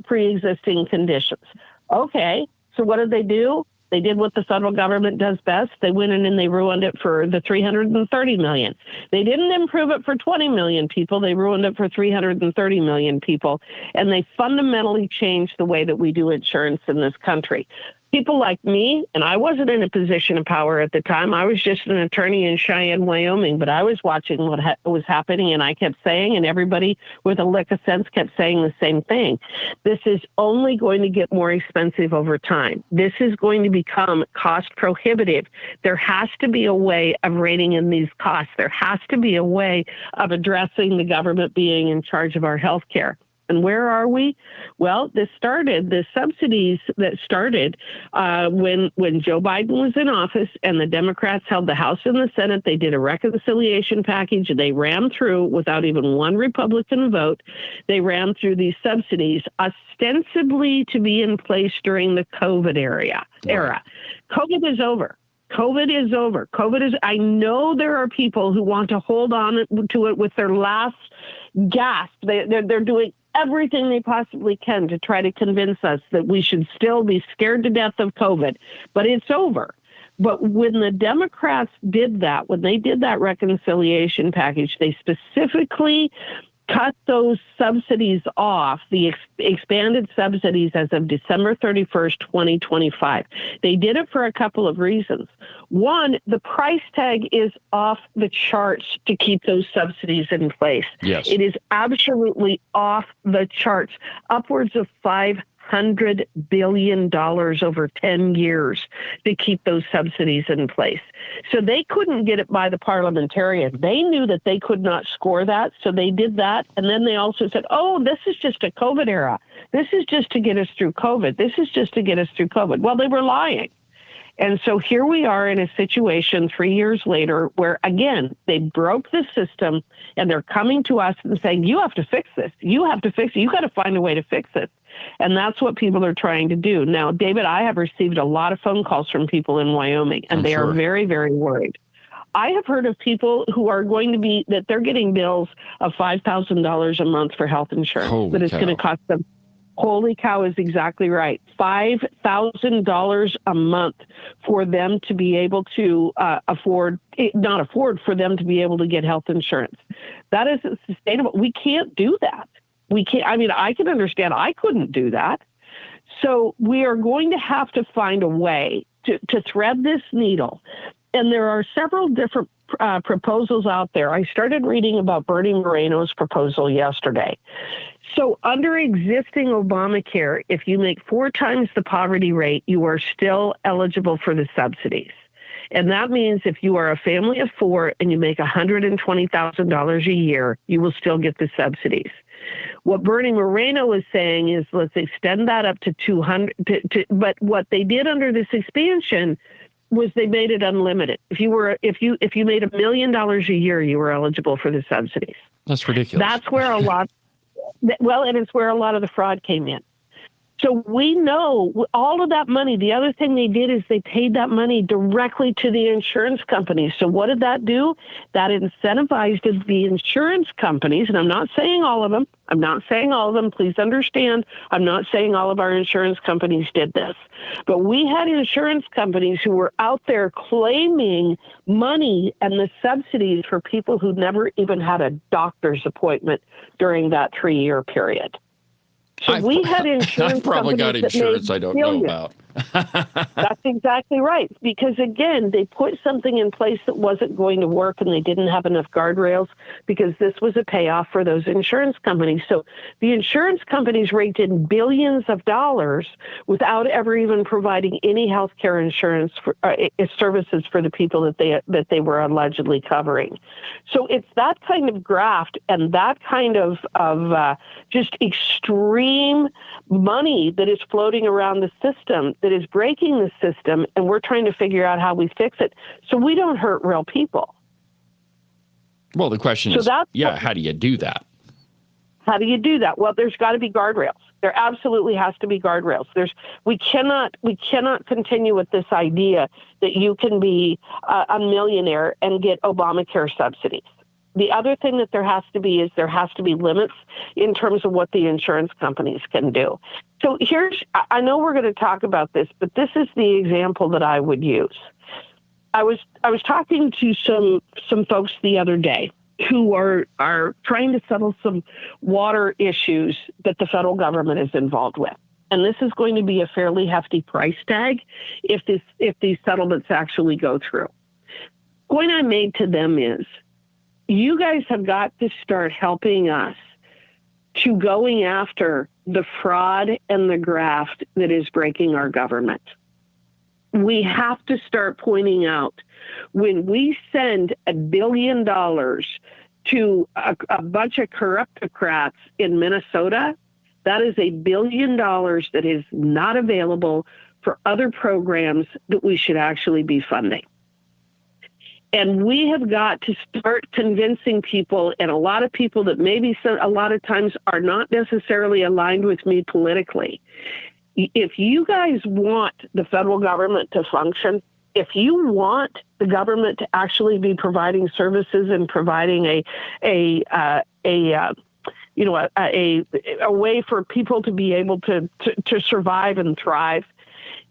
pre-existing conditions. Okay, so what did they do? They did what the federal government does best. They went in and they ruined it for the 330 million. They didn't improve it for 20 million people. They ruined it for 330 million people. And they fundamentally changed the way that we do insurance in this country. People like me, and I wasn't in a position of power at the time. I was just an attorney in Cheyenne, Wyoming, but I was watching what was happening, and I kept saying, and everybody with a lick of sense kept saying the same thing. This is only going to get more expensive over time. This is going to become cost prohibitive. There has to be a way of reining in these costs. There has to be a way of addressing the government being in charge of our health care. And where are we? Well, the subsidies that started when Joe Biden was in office and the Democrats held the House and the Senate. They did a reconciliation package. They ran through without even one Republican vote. They ran through these subsidies ostensibly to be in place during the COVID era. COVID is over. I know there are people who want to hold on to it with their last gasp. They're doing everything they possibly can to try to convince us that we should still be scared to death of COVID, but it's over. But when the Democrats did that, when they did that reconciliation package, they specifically cut those subsidies off, the expanded subsidies, as of December 31st, 2025. They did it for a couple of reasons. One, the price tag is off the charts to keep those subsidies in place. Yes. It is absolutely off the charts, upwards of $500 billion over 10 years to keep those subsidies in place. So they couldn't get it by the parliamentarian. They knew that they could not score that, so they did that. And then they also said, oh, this is just a COVID era. This is just to get us through COVID. This is just to get us through COVID. Well, they were lying. And so here we are in a situation 3 years later where, again, they broke the system and they're coming to us and saying, you have to fix this. You have to fix it. You got to find a way to fix it. And that's what people are trying to do. Now, David, I have received a lot of phone calls from people in Wyoming, and they are very, very worried. I have heard of people who are going to be, that they're getting bills of $5,000 a month for health insurance, that it's going to cost them. Holy cow is exactly right. $5,000 a month for them to be able to for them to be able to get health insurance. That isn't sustainable. We can't do that. We can't. I mean, I can understand. I couldn't do that. So we are going to have to find a way to thread this needle. And there are several different proposals out there. I started reading about Bernie Moreno's proposal yesterday. So under existing Obamacare, if you make 4 times the poverty rate, you are still eligible for the subsidies. And that means if you are a family of 4 and you make $120,000 a year, you will still get the subsidies. What Bernie Moreno is saying is let's extend that up to 200. But what they did under this expansion was they made it unlimited. If you made $1 million a year, you were eligible for the subsidies. That's ridiculous. That's where and it's where a lot of the fraud came in. So we know all of that money. The other thing they did is they paid that money directly to the insurance companies. So what did that do? That incentivized the insurance companies, and I'm not saying all of them. Please understand, I'm not saying all of our insurance companies did this. But we had insurance companies who were out there claiming money and the subsidies for people who never even had a doctor's appointment during that 3-year period. So we had insurance. I've probably got insurance I don't know about. That's exactly right. Because again, they put something in place that wasn't going to work and they didn't have enough guardrails because this was a payoff for those insurance companies. So the insurance companies raked in billions of dollars without ever even providing any health care insurance for, services for the people that they were allegedly covering. So it's that kind of graft and that kind of just extreme money that is floating around the system that is breaking the system, and we're trying to figure out how we fix it so we don't hurt real people. Well, the question is, how do you do that? How do you do that? Well, there's got to be guardrails. There absolutely has to be guardrails. We cannot continue with this idea that you can be a millionaire and get Obamacare subsidies. The other thing that there has to be limits in terms of what the insurance companies can do. So I know we're going to talk about this, but this is the example that I would use. I was talking to some folks the other day who are trying to settle some water issues that the federal government is involved with. And this is going to be a fairly hefty price tag if these settlements actually go through. The point I made to them is, you guys have got to start helping us to going after the fraud and the graft that is breaking our government. We have to start pointing out when we send $1 billion to a bunch of corruptocrats in Minnesota, that is $1 billion that is not available for other programs that we should actually be funding. And we have got to start convincing people, and a lot of people that maybe a lot of times are not necessarily aligned with me politically. If you guys want the federal government to function, if you want the government to actually be providing services and providing a way for people to be able to survive and thrive,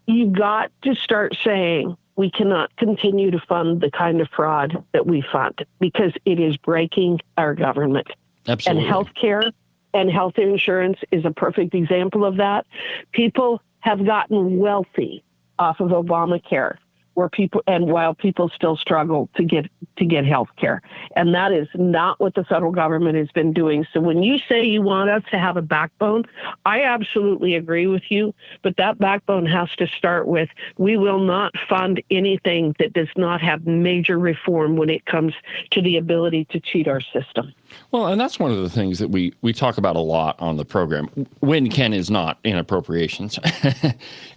you got to start saying, we cannot continue to fund the kind of fraud that we fund because it is breaking our government. Absolutely. And healthcare and health insurance is a perfect example of that. People have gotten wealthy off of Obamacare, while people still struggle to get health care. And that is not what the federal government has been doing. So when you say you want us to have a backbone, I absolutely agree with you. But that backbone has to start with, we will not fund anything that does not have major reform when it comes to the ability to cheat our system. Well, and that's one of the things that we talk about a lot on the program when Ken is not in appropriations,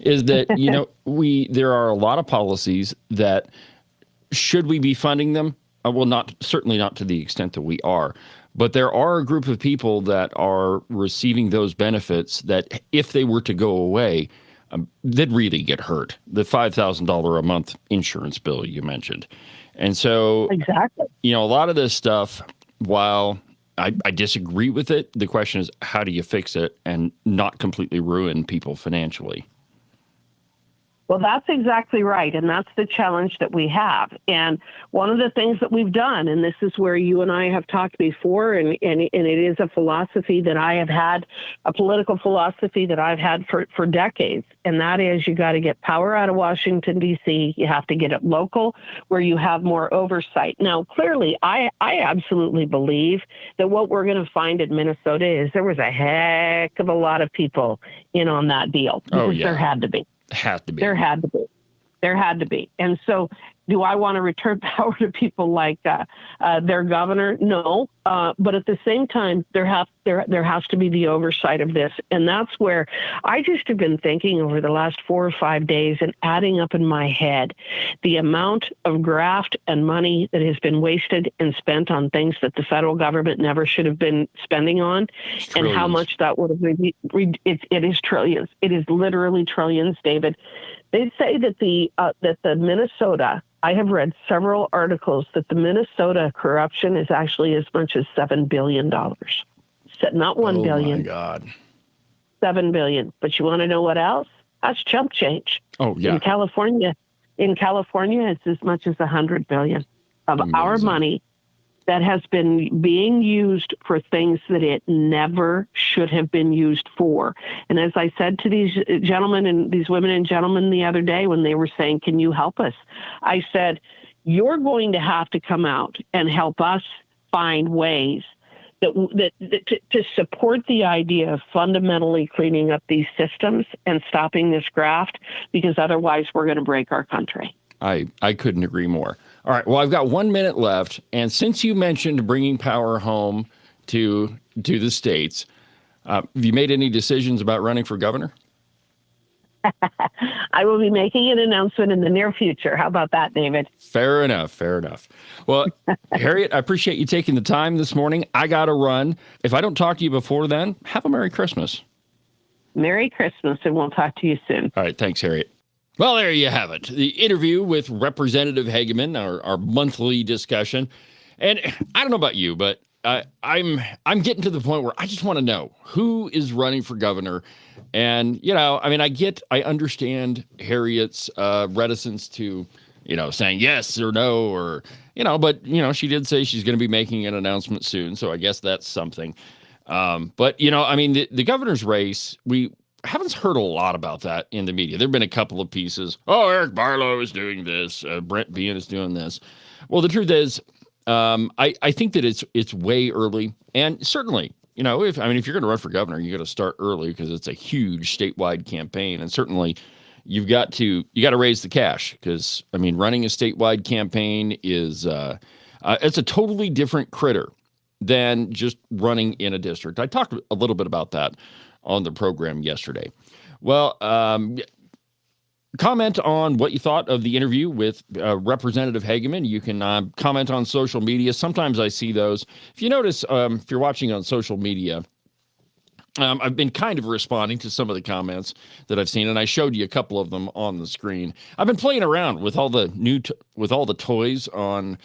is that, there are a lot of policies that should we be funding them? Well, certainly not to the extent that we are, but there are a group of people that are receiving those benefits that if they were to go away, they'd really get hurt. The $5,000 a month insurance bill you mentioned. And so, exactly, a lot of this stuff, while I disagree with it, the question is, how do you fix it and not completely ruin people financially? Well, that's exactly right. And that's the challenge that we have. And one of the things that we've done, and this is where you and I have talked before, and it is a philosophy that I have had, a political philosophy that I've had for decades. And that is, you got to get power out of Washington, D.C. You have to get it local where you have more oversight. Now, clearly, I absolutely believe that what we're going to find in Minnesota is there was a heck of a lot of people in on that deal. Because there had to be. Had to be. There had to be. And so Do I want to return power to people like their governor? No. But at the same time, there has to be the oversight of this. And that's where I just have been thinking over the last 4 or 5 days and adding up in my head the amount of graft and money that has been wasted and spent on things that the federal government never should have been spending on, and how much that would have it is trillions. It is literally trillions, David. They say that the Minnesota, I have read several articles that the Minnesota corruption is actually as much as $7 billion. Not $1 billion. Oh my God. $7 billion. But you want to know what else? That's chump change. Oh yeah. In California, it's as much as $100 billion of our money that has been being used for things that it never should have been used for. And as I said to these gentlemen and these women and gentlemen the other day when they were saying, can you help us? I said, you're going to have to come out and help us find ways to support the idea of fundamentally cleaning up these systems and stopping this graft, because otherwise we're going to break our country. I couldn't agree more. All right. Well, I've got 1 minute left. And since you mentioned bringing power home to the states, have you made any decisions about running for governor? I will be making an announcement in the near future. How about that, David? Fair enough. Well, Harriet, I appreciate you taking the time this morning. I got to run. If I don't talk to you before then, have a Merry Christmas. Merry Christmas, and we'll talk to you soon. All right. Thanks, Harriet. Well, there you have it. The interview with Representative Hageman, our monthly discussion. And I don't know about you, but I'm getting to the point where I just want to know who is running for governor. And, I understand Harriet's reticence to, saying yes or no, or, but, she did say she's going to be making an announcement soon. So I guess that's something. But, the governor's race, we haven't heard a lot about that in the media. There have been a couple of pieces. Oh, Eric Barlow is doing this. Brent Bean is doing this. Well, the truth is, I think that it's way early. And certainly, if you're going to run for governor, you got to start early because it's a huge statewide campaign. And certainly you got to raise the cash because, running a statewide campaign is, it's a totally different critter than just running in a district. I talked a little bit about that on the program yesterday. Well, comment on what you thought of the interview with Representative Hageman. You can comment on social media. Sometimes I see those. If you notice, if you're watching on social media, I've been kind of responding to some of the comments that I've seen, and I showed you a couple of them on the screen. I've been playing around with all the with all the toys on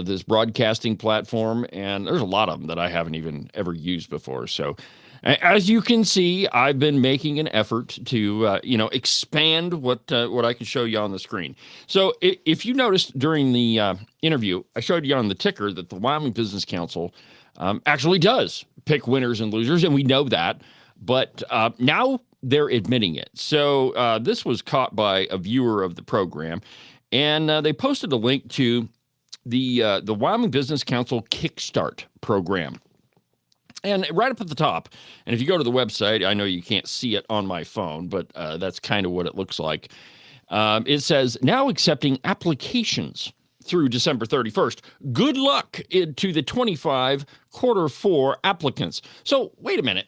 this broadcasting platform, and there's a lot of them that I haven't even ever used before. So as you can see, I've been making an effort to, expand what I can show you on the screen. So if you noticed during the interview, I showed you on the ticker that the Wyoming Business Council actually does pick winners and losers, and we know that. But now they're admitting it. So this was caught by a viewer of the program, and they posted a link to the Wyoming Business Council Kickstart program. And right up at the top, and if you go to the website, I know you can't see it on my phone, but that's kind of what it looks like. It says, now accepting applications through December 31st. Good luck to the 25 Q4 applicants. So wait a minute.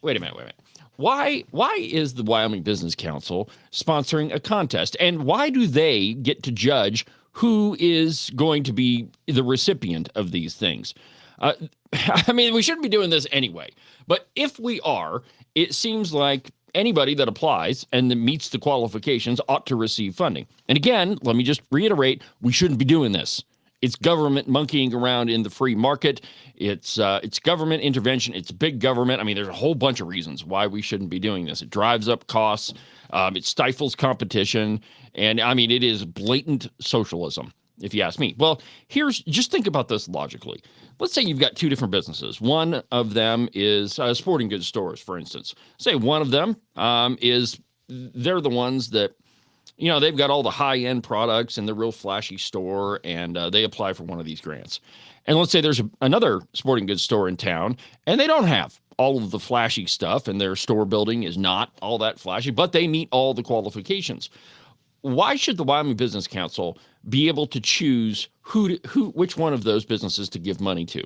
Why is the Wyoming Business Council sponsoring a contest? And why do they get to judge who is going to be the recipient of these things? We shouldn't be doing this anyway. But if we are, it seems like anybody that applies and that meets the qualifications ought to receive funding. And again, let me just reiterate, we shouldn't be doing this. It's government monkeying around in the free market. It's government intervention. It's big government. There's a whole bunch of reasons why we shouldn't be doing this. It drives up costs. It stifles competition. And it is blatant socialism, if you ask me. Well, just think about this logically. Let's say you've got two different businesses. One of them is sporting goods stores, for instance. Say one of them they're the ones that, they've got all the high-end products in the real flashy store, and they apply for one of these grants. And let's say there's another sporting goods store in town, and they don't have all of the flashy stuff, and their store building is not all that flashy, but they meet all the qualifications. Why should the Wyoming Business Council be able to choose which one of those businesses to give money to?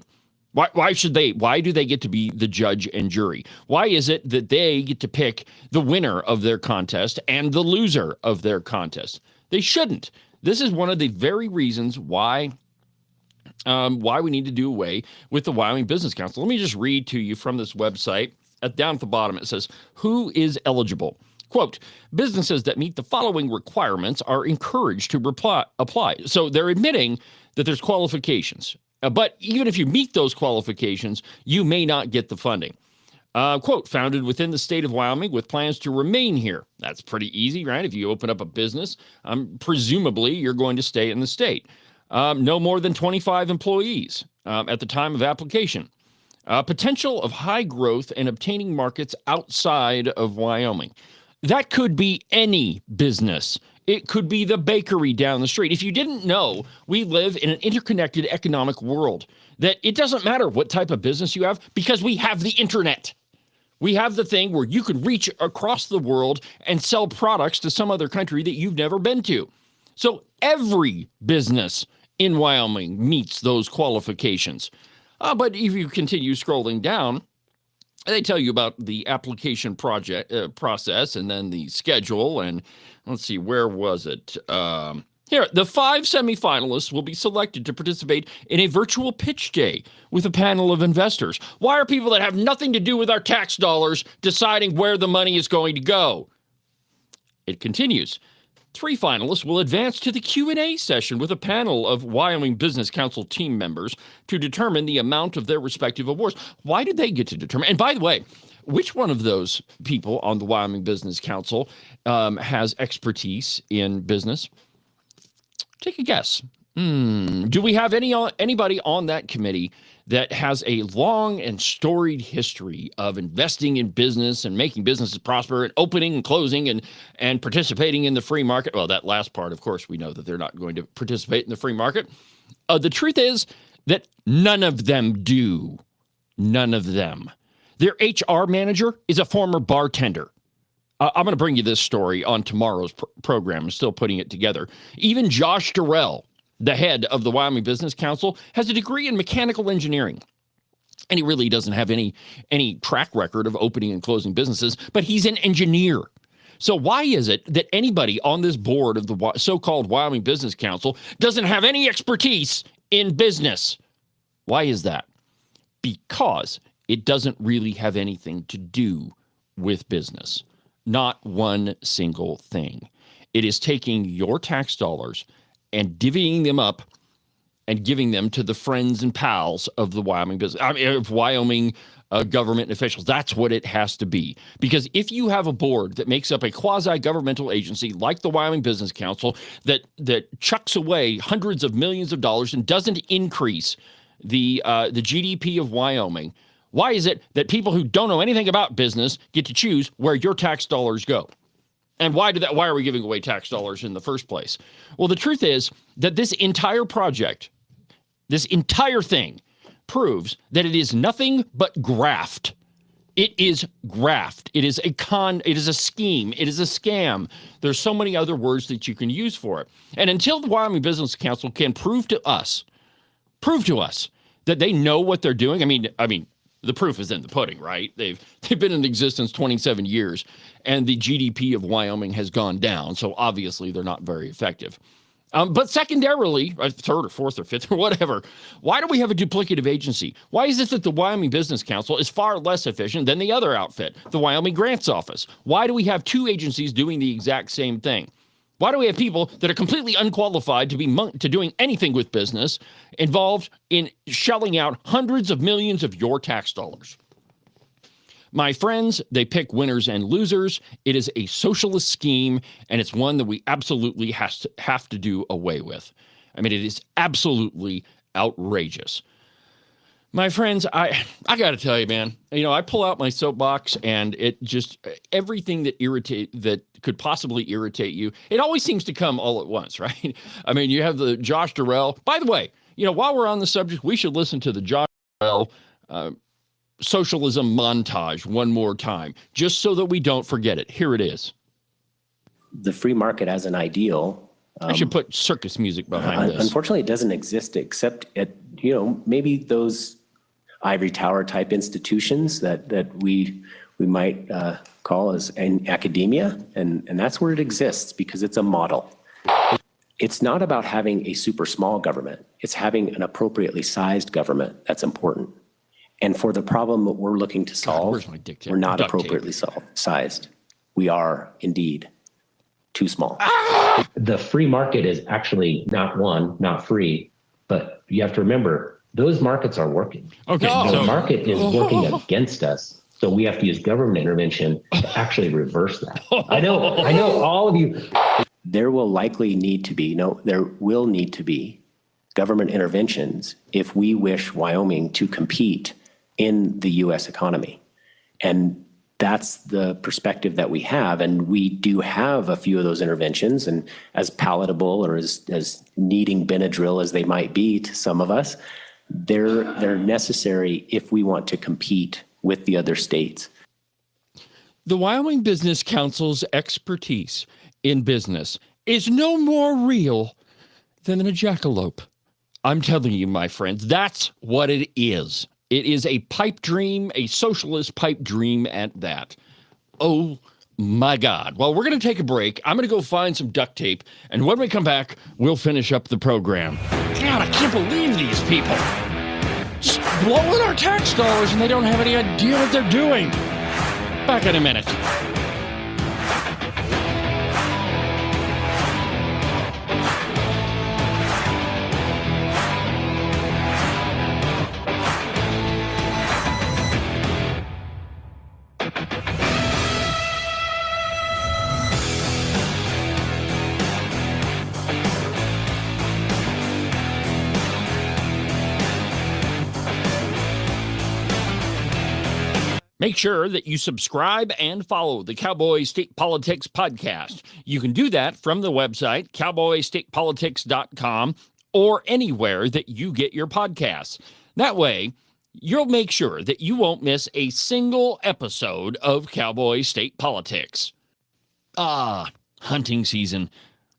Why do they get to be the judge and jury? Why is it that they get to pick the winner of their contest and the loser of their contest? They shouldn't. This is one of the very reasons why we need to do away with the Wyoming Business Council. Let me just read to you from this website. Down at the bottom, it says, who is eligible? Quote, businesses that meet the following requirements are encouraged to apply. So they're admitting that there's qualifications. But even if you meet those qualifications, you may not get the funding. Quote, founded within the state of Wyoming with plans to remain here. That's pretty easy, right? If you open up a business, presumably you're going to stay in the state. No more than 25 employees at the time of application. Potential of high growth and obtaining markets outside of Wyoming. That could be any business. It could be the bakery down the street. If you didn't know, we live in an interconnected economic world, that it doesn't matter what type of business you have because we have the internet. We have the thing where you could reach across the world and sell products to some other country that you've never been to. So every business in Wyoming meets those qualifications. But if you continue scrolling down, they tell you about the application process and then the schedule. And let's see, where was it? Here, the 5 semifinalists will be selected to participate in a virtual pitch day with a panel of investors. Why are people that have nothing to do with our tax dollars deciding where the money is going to go? It continues. 3 finalists will advance to the Q&A session with a panel of Wyoming Business Council team members to determine the amount of their respective awards. Why did they get to determine? And by the way, which one of those people on the Wyoming Business Council has expertise in business? Take a guess. Do we have anybody on that committee that has a long and storied history of investing in business and making businesses prosper and opening and closing and participating in the free market? Well, that last part, of course, we know that they're not going to participate in the free market. The truth is that none of them do. None of them. Their HR manager is a former bartender. I'm going to bring you this story on tomorrow's program. I'm still putting it together. Even Josh Durrell, the head of the Wyoming Business Council, has a degree in mechanical engineering. And he really doesn't have any track record of opening and closing businesses, but he's an engineer. So why is it that anybody on this board of the so-called Wyoming Business Council doesn't have any expertise in business? Why is that? Because it doesn't really have anything to do with business. Not one single thing. It is taking your tax dollars and divvying them up and giving them to the friends and pals of the Wyoming government officials. That's what it has to be. Because if you have a board that makes up a quasi-governmental agency like the Wyoming Business Council that chucks away hundreds of millions of dollars and doesn't increase the GDP of Wyoming, why is it that people who don't know anything about business get to choose where your tax dollars go? And why are we giving away tax dollars in the first place? Well, the truth is that this entire project, this entire thing, proves that it is nothing but graft. It is graft. It is a scheme. It is a scam. There's so many other words that you can use for it. And until the Wyoming Business Council can prove to us that they know what they're doing, I mean, the proof is in the pudding, right? They've been in existence 27 years, and the GDP of Wyoming has gone down, so obviously they're not very effective. But secondarily, third or fourth or fifth or whatever, why do we have a duplicative agency? Why is it that the Wyoming Business Council is far less efficient than the other outfit, the Wyoming Grants Office? Why do we have 2 agencies doing the exact same thing? Why do we have people that are completely unqualified to doing anything with business involved in shelling out hundreds of millions of your tax dollars? My friends, they pick winners and losers. It is a socialist scheme, and it's one that we absolutely have to do away with. I mean, it is absolutely outrageous. My friends, I got to tell you, man, I pull out my soapbox and it just, everything that could possibly irritate you, it always seems to come all at once, right? I mean, you have the Josh Durrell. By the way, while we're on the subject, we should listen to the Josh Durrell socialism montage one more time, just so that we don't forget it. Here it is. The free market as an ideal I should put circus music behind this. Unfortunately, it doesn't exist except at, maybe those ivory tower type institutions that we might call as in academia. And that's where it exists because it's a model. It's not about having a super small government. It's having an appropriately sized government that's important. And for the problem that we're looking to solve, we're not appropriately sized. We are indeed too small. The free market is actually not free, but you have to remember those markets are working. Okay. The market is working against us. So we have to use government intervention to actually reverse that. I know all of you. There will need to be government interventions if we wish Wyoming to compete in the U.S. economy. And that's the perspective that we have. And we do have a few of those interventions, and as palatable or as needing Benadryl as they might be to some of us, they're necessary if we want to compete with the other states. The Wyoming Business Council's expertise in business is no more real than a jackalope. I'm telling you, my friends, that's what it is. It is a pipe dream, a socialist pipe dream at that. Oh, my God. Well, we're going to take a break. I'm going to go find some duct tape, and when we come back, we'll finish up the program. God, I can't believe these people. Just blowing our tax dollars, and they don't have any idea what they're doing. Back in a minute. Make sure that you subscribe and follow the Cowboy State Politics podcast. You can do that from the website, cowboystatepolitics.com, or anywhere that you get your podcasts. That way, you'll make sure that you won't miss a single episode of Cowboy State Politics. Hunting season.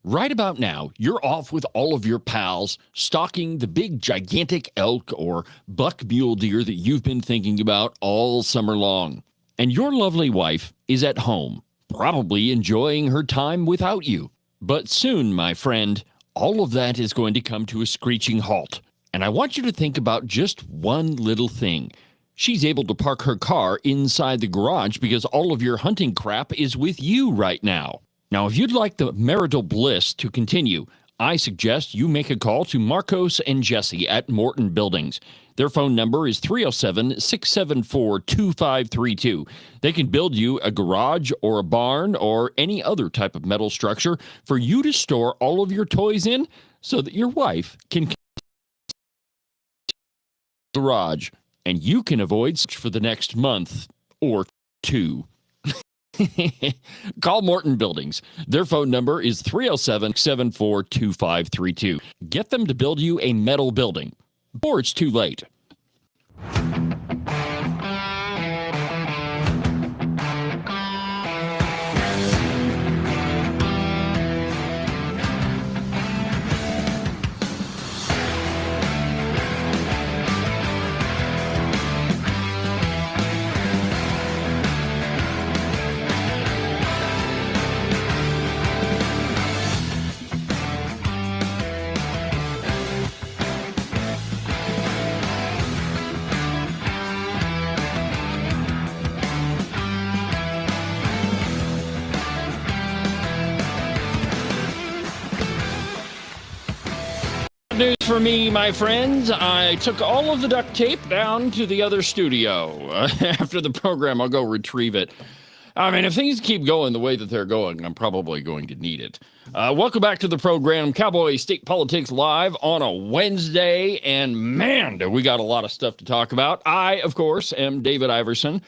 Right about now, you're off with all of your pals, stalking the big gigantic elk or buck mule deer that you've been thinking about all summer long. And your lovely wife is at home, probably enjoying her time without you. But soon, my friend, all of that is going to come to a screeching halt. And I want you to think about just one little thing. She's able to park her car inside the garage because all of your hunting crap is with you right now. Now, if you'd like the marital bliss to continue, I suggest you make a call to Marcos and Jesse at Morton Buildings. Their phone number is 307-674-2532. They can build you a garage or a barn or any other type of metal structure for you to store all of your toys in so that your wife can garage and you can avoid for the next month or two. Call Morton Buildings. Their phone number is 307-774-2532. Get them to build you a metal building before it's too late. News for me, my friends. I took all of the duct tape down to the other studio. After the program, I'll go retrieve it. I mean, if things keep going the way that they're going, I'm probably going to need it. Welcome back to the program, Cowboy State Politics Live on a Wednesday. And man, do we got a lot of stuff to talk about. I, of course, am David Iverson,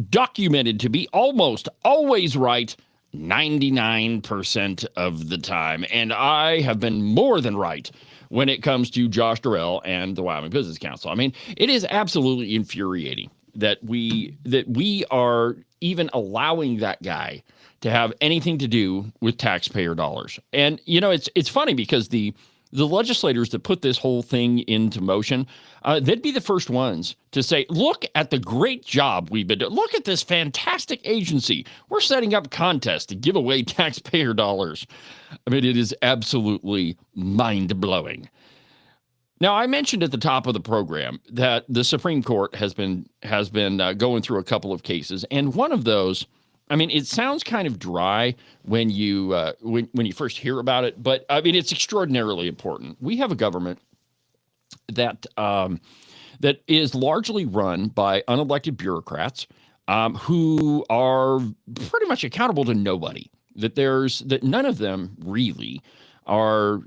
documented to be almost always right 99% of the time. And I have been more than right when it comes to Josh Durrell and the Wyoming Business Council. I mean, it is absolutely infuriating that we are even allowing that guy to have anything to do with taxpayer dollars. And it's funny because the legislators that put this whole thing into motion, they'd be the first ones to say, look at the great job we've been doing. Look at this fantastic agency. We're setting up contests to give away taxpayer dollars. I mean, it is absolutely mind-blowing. Now, I mentioned at the top of the program that the Supreme Court has been going through a couple of cases, and one of those, I mean, it sounds kind of dry when you first hear about it, but I mean, it's extraordinarily important. We have a government that is largely run by unelected bureaucrats who are pretty much accountable to nobody. That none of them really are,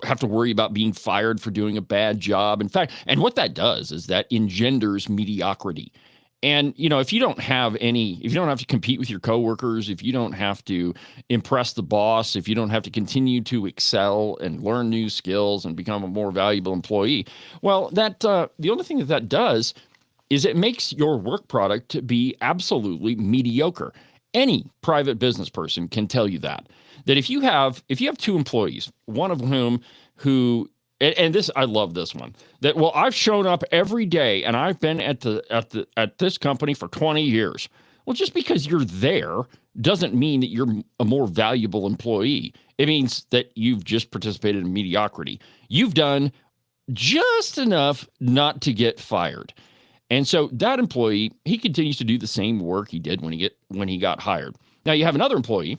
have to worry about being fired for doing a bad job. In fact, and what that does is that engenders mediocrity. And, if you don't have to compete with your coworkers, if you don't have to impress the boss, if you don't have to continue to excel and learn new skills and become a more valuable employee, well, the only thing that does is it makes your work product to be absolutely mediocre. Any private business person can tell you that if you have two employees, one of whom and this, I love this one, that, well, I've shown up every day and I've been at this company for 20 years. Well, just because you're there doesn't mean that you're a more valuable employee. It means that you've just participated in mediocrity. You've done just enough not to get fired. And so that employee, he continues to do the same work he did when he got hired. Now you have another employee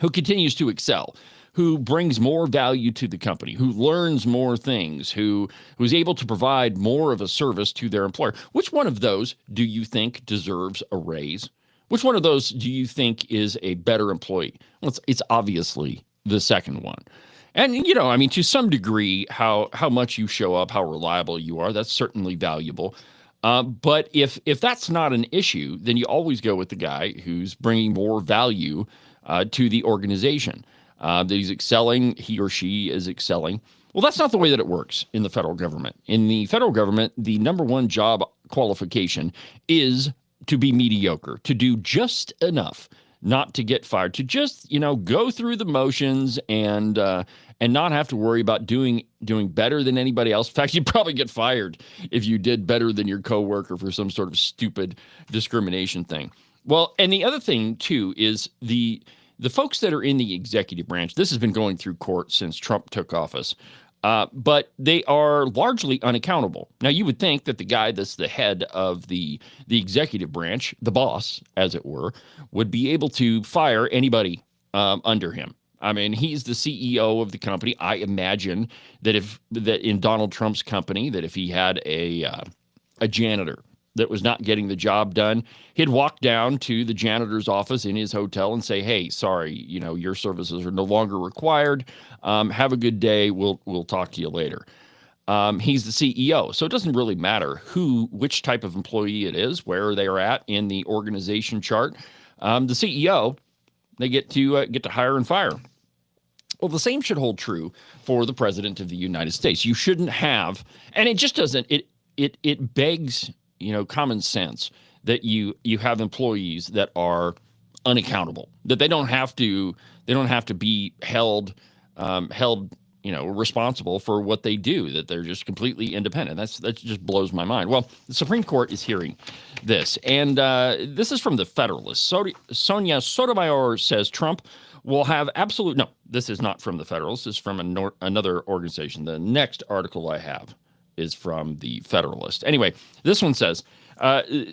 who continues to excel, who brings more value to the company, who learns more things, who's able to provide more of a service to their employer. Which one of those do you think deserves a raise? Which one of those do you think is a better employee? Well, it's obviously the second one. And, to some degree, how much you show up, how reliable you are, that's certainly valuable. But if that's not an issue, then you always go with the guy who's bringing more value to the organization. That he's excelling, he or she is excelling. Well, that's not the way that it works in the federal government. In the federal government, the number one job qualification is to be mediocre, to do just enough not to get fired, to just, go through the motions and not have to worry about doing better than anybody else. In fact, you'd probably get fired if you did better than your coworker for some sort of stupid discrimination thing. Well, and the other thing, too, is the folks that are in the executive branch. This has been going through court since Trump took office, but they are largely unaccountable. Now, you would think that the guy that's the head of the executive branch, the boss, as it were, would be able to fire anybody under him. I mean, he's the CEO of the company. I imagine that in Donald Trump's company, that if he had a janitor that was not getting the job done, he'd walk down to the janitor's office in his hotel and say, "Hey, sorry, your services are no longer required. Have a good day. We'll talk to you later." He's the CEO, so it doesn't really matter which type of employee it is, where they are at in the organization chart. The CEO, they get to hire and fire. Well, the same should hold true for the president of the United States. You shouldn't have, and it just doesn't. It begs common sense that you have employees that are unaccountable, that they don't have to be held responsible for what they do, that they're just completely independent. That just blows my mind. Well, the Supreme Court is hearing this, and this is from the Federalist. Sonia Sotomayor says Trump will have absolute. No, this is not from the Federalist. This is from another organization. The next article I have is from the Federalist. Anyway, this one says,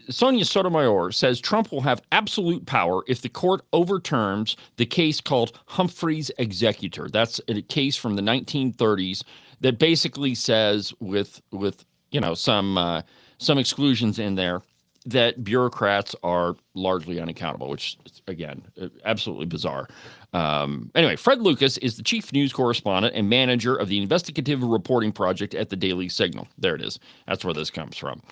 Sonia Sotomayor says Trump will have absolute power if the court overturns the case called Humphrey's Executor. That's a case from the 1930s that basically says, with some exclusions in there, that bureaucrats are largely unaccountable, which, again, absolutely bizarre. Anyway, Fred Lucas is the chief news correspondent and manager of the investigative reporting project at the Daily Signal. There it is. That's where this comes from.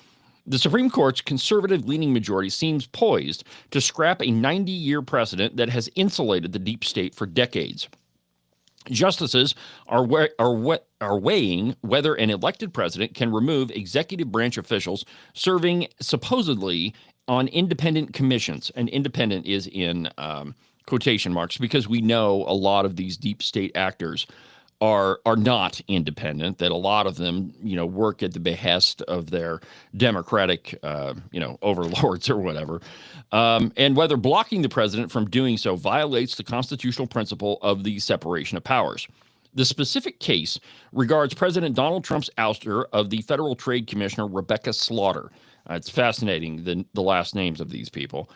The Supreme Court's conservative-leaning majority seems poised to scrap a 90-year precedent that has insulated the deep state for decades. Justices are weighing whether an elected president can remove executive branch officials serving supposedly on independent commissions. And independent is in quotation marks because we know a lot of these deep state actors are not independent, that a lot of them, work at the behest of their Democratic, overlords or whatever, and whether blocking the president from doing so violates the constitutional principle of the separation of powers. The specific case regards President Donald Trump's ouster of the Federal Trade Commissioner Rebecca Slaughter. It's fascinating, the last names of these people.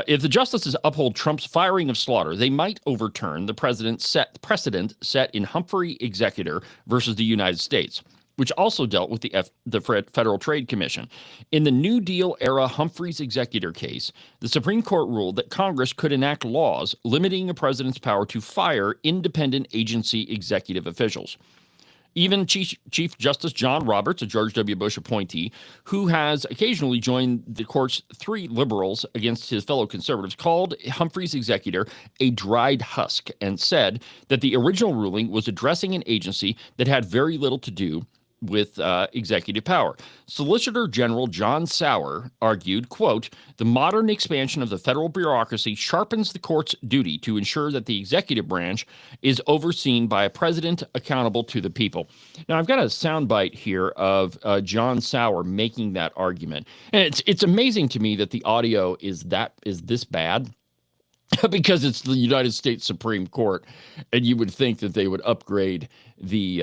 If the justices uphold Trump's firing of Slaughter, they might overturn the precedent set in Humphrey Executor versus the United States, which also dealt with the Federal Trade Commission. In the New Deal era Humphrey's Executor case, the Supreme Court ruled that Congress could enact laws limiting a president's power to fire independent agency executive officials. Even Chief Justice John Roberts, a George W. Bush appointee, who has occasionally joined the court's three liberals against his fellow conservatives, called Humphrey's executor a dried husk and said that the original ruling was addressing an agency that had very little to do with executive power. Solicitor General John Sauer argued, quote, "The modern expansion of the federal bureaucracy sharpens the court's duty to ensure that the executive branch is overseen by a president accountable to the people." Now, I've got a soundbite here of John Sauer making that argument. And it's amazing to me that the audio is this bad. Because it's the United States Supreme Court, and you would think that they would upgrade the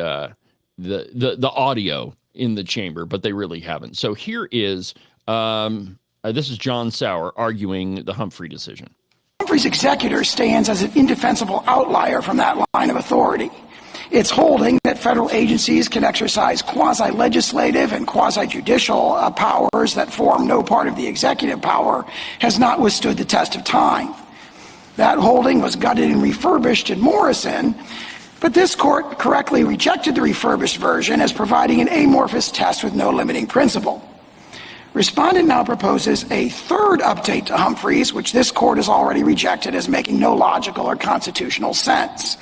audio in the chamber, but they really haven't. So here is this is John Sauer arguing the Humphrey decision. Humphrey's executor stands as an indefensible outlier from that line of authority. It's holding that federal agencies can exercise quasi-legislative and quasi-judicial powers that form no part of the executive power has not withstood the test of time. That holding was gutted and refurbished in Morrison, but this court correctly rejected the refurbished version as providing an amorphous test with no limiting principle. Respondent now proposes a third update to Humphreys, which this court has already rejected as making no logical or constitutional sense.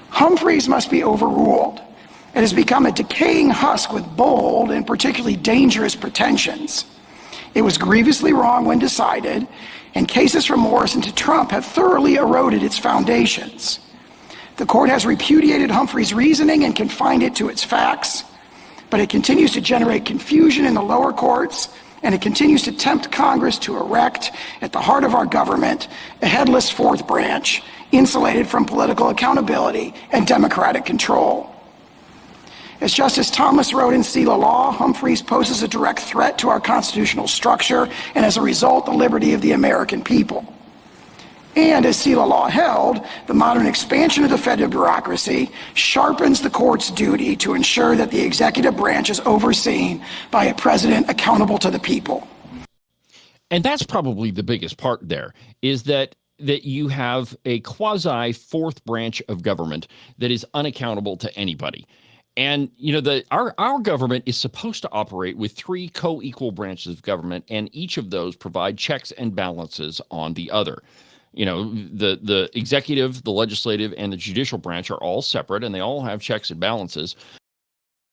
Humphreys must be overruled. It has become a decaying husk with bold and particularly dangerous pretensions. It was grievously wrong when decided, and cases from Morrison to Trump have thoroughly eroded its foundations. The court has repudiated Humphrey's reasoning and confined it to its facts, but it continues to generate confusion in the lower courts, and it continues to tempt Congress to erect, at the heart of our government, a headless fourth branch, insulated from political accountability and democratic control. As Justice Thomas wrote in Selah Law, Humphreys poses a direct threat to our constitutional structure and, as a result, the liberty of the American people. And as Selah Law held, the modern expansion of the federal bureaucracy sharpens the court's duty to ensure that the executive branch is overseen by a president accountable to the people. And that's probably the biggest part there, is that you have a quasi fourth branch of government that is unaccountable to anybody. And, our government is supposed to operate with three co-equal branches of government, and each of those provide checks and balances on the other. The executive, the legislative, and the judicial branch are all separate, and they all have checks and balances.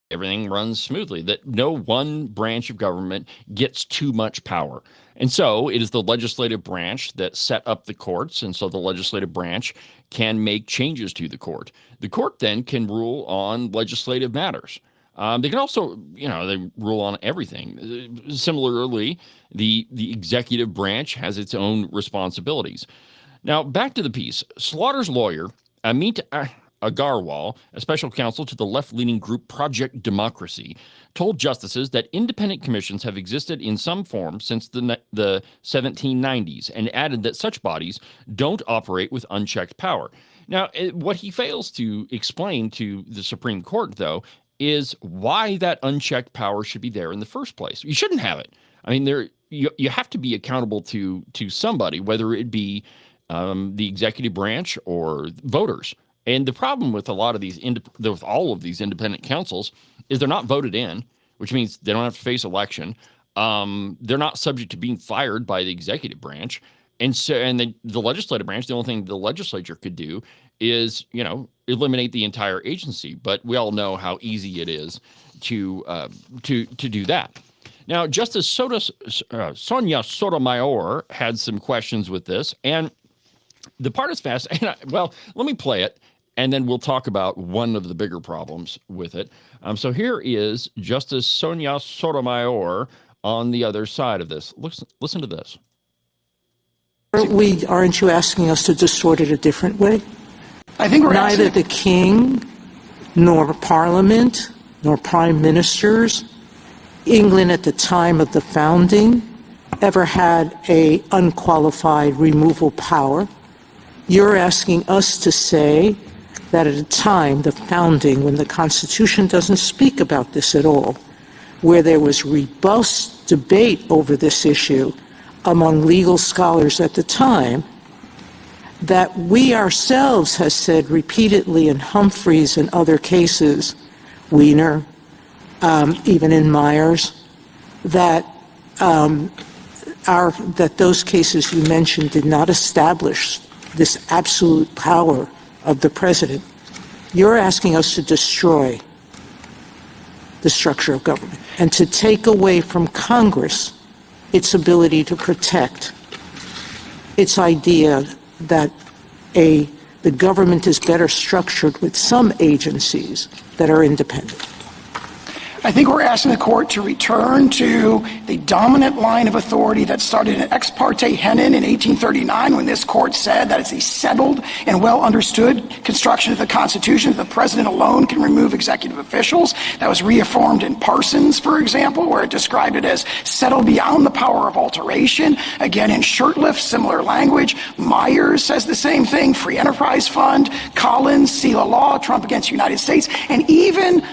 Everything runs smoothly, that no one branch of government gets too much power. And so it is the legislative branch that set up the courts, and so the legislative branch can make changes to the court. The court then can rule on legislative matters. They can also, they rule on everything. Similarly, the executive branch has its own responsibilities. Now, back to the piece. Slaughter's lawyer, Amit Agarwal, a special counsel to the left-leaning group Project Democracy, told justices that independent commissions have existed in some form since the 1790s, and added that such bodies don't operate with unchecked power. Now, what he fails to explain to the Supreme Court, though, is why that unchecked power should be there in the first place. You shouldn't have it. I mean, you have to be accountable to somebody, whether it be the executive branch or voters. And the problem with a lot of these, with all of these independent councils, is they're not voted in, which means they don't have to face election. They're not subject to being fired by the executive branch. And so, the legislative branch, the only thing the legislature could do is, eliminate the entire agency. But we all know how easy it is to do that. Now, Justice Sonia Sotomayor had some questions with this, and the part is fast. Well, let me play it, and then we'll talk about one of the bigger problems with it. So here is Justice Sonia Sotomayor on the other side of this. Listen to this. Aren't you asking us to distort it a different way? I think we're neither the king, nor Parliament, nor prime ministers, England at the time of the founding, ever had a unqualified removal power. You're asking us to say that at a time, the founding, when the Constitution doesn't speak about this at all, where there was robust debate over this issue among legal scholars at the time, that we ourselves has said repeatedly in Humphreys and other cases, Wiener, even in Myers, that that those cases you mentioned did not establish this absolute power of the president. You're asking us to destroy the structure of government and to take away from Congress its ability to protect its idea that the government is better structured with some agencies that are independent. I think we're asking the court to return to the dominant line of authority that started in Ex parte Henin in 1839, when this court said that it's a settled and well understood construction of the Constitution. The president alone can remove executive officials. That was reaffirmed in Parsons, for example, where it described it as settled beyond the power of alteration. Again, in Shurtleff, similar language. Myers says the same thing. Free Enterprise Fund, Collins, seal of law, Trump against the United States, and even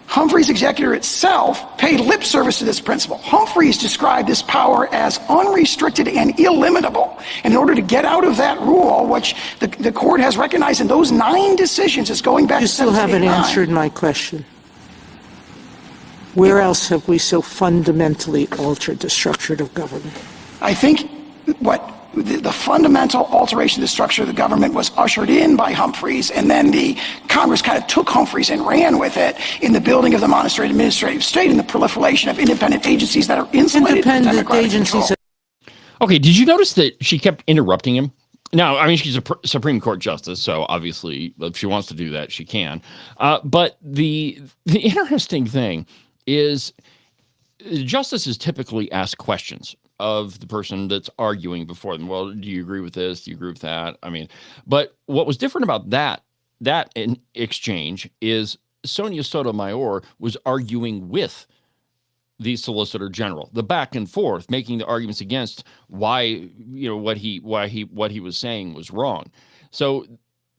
Humphrey's executor itself paid lip service to this principle. Humphreys described this power as unrestricted and illimitable. And in order to get out of that rule, which the court has recognized in those 9 decisions, is going back you to still haven't answered my question. Where else have we so fundamentally altered the structure of government? I think what the fundamental alteration of the structure of the government was ushered in by Humphreys, and then the Congress kind of took Humphreys and ran with it in the building of the monstrous administrative state and the proliferation of independent agencies that are insulated from democratic control. Okay, did you notice that she kept interrupting him? Now, I mean, she's a Supreme Court justice, so obviously, if she wants to do that, she can. But the interesting thing is, justices typically ask questions of the person that's arguing before them. Well, do you agree with this? Do you agree with that? I mean, but what was different about that in exchange is Sonia Sotomayor was arguing with the Solicitor General, the back and forth, making the arguments against why, what he was saying was wrong. So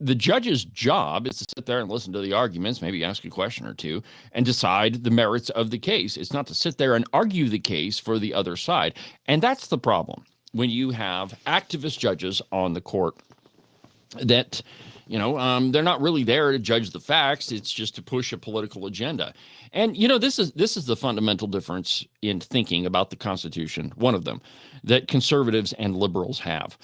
the judge's job is to sit there and listen to the arguments, maybe ask a question or two, and decide the merits of the case. It's not to sit there and argue the case for the other side. And that's the problem when you have activist judges on the court that, they're not really there to judge the facts. It's just to push a political agenda. And, this is the fundamental difference in thinking about the Constitution, one of them, that conservatives and liberals have.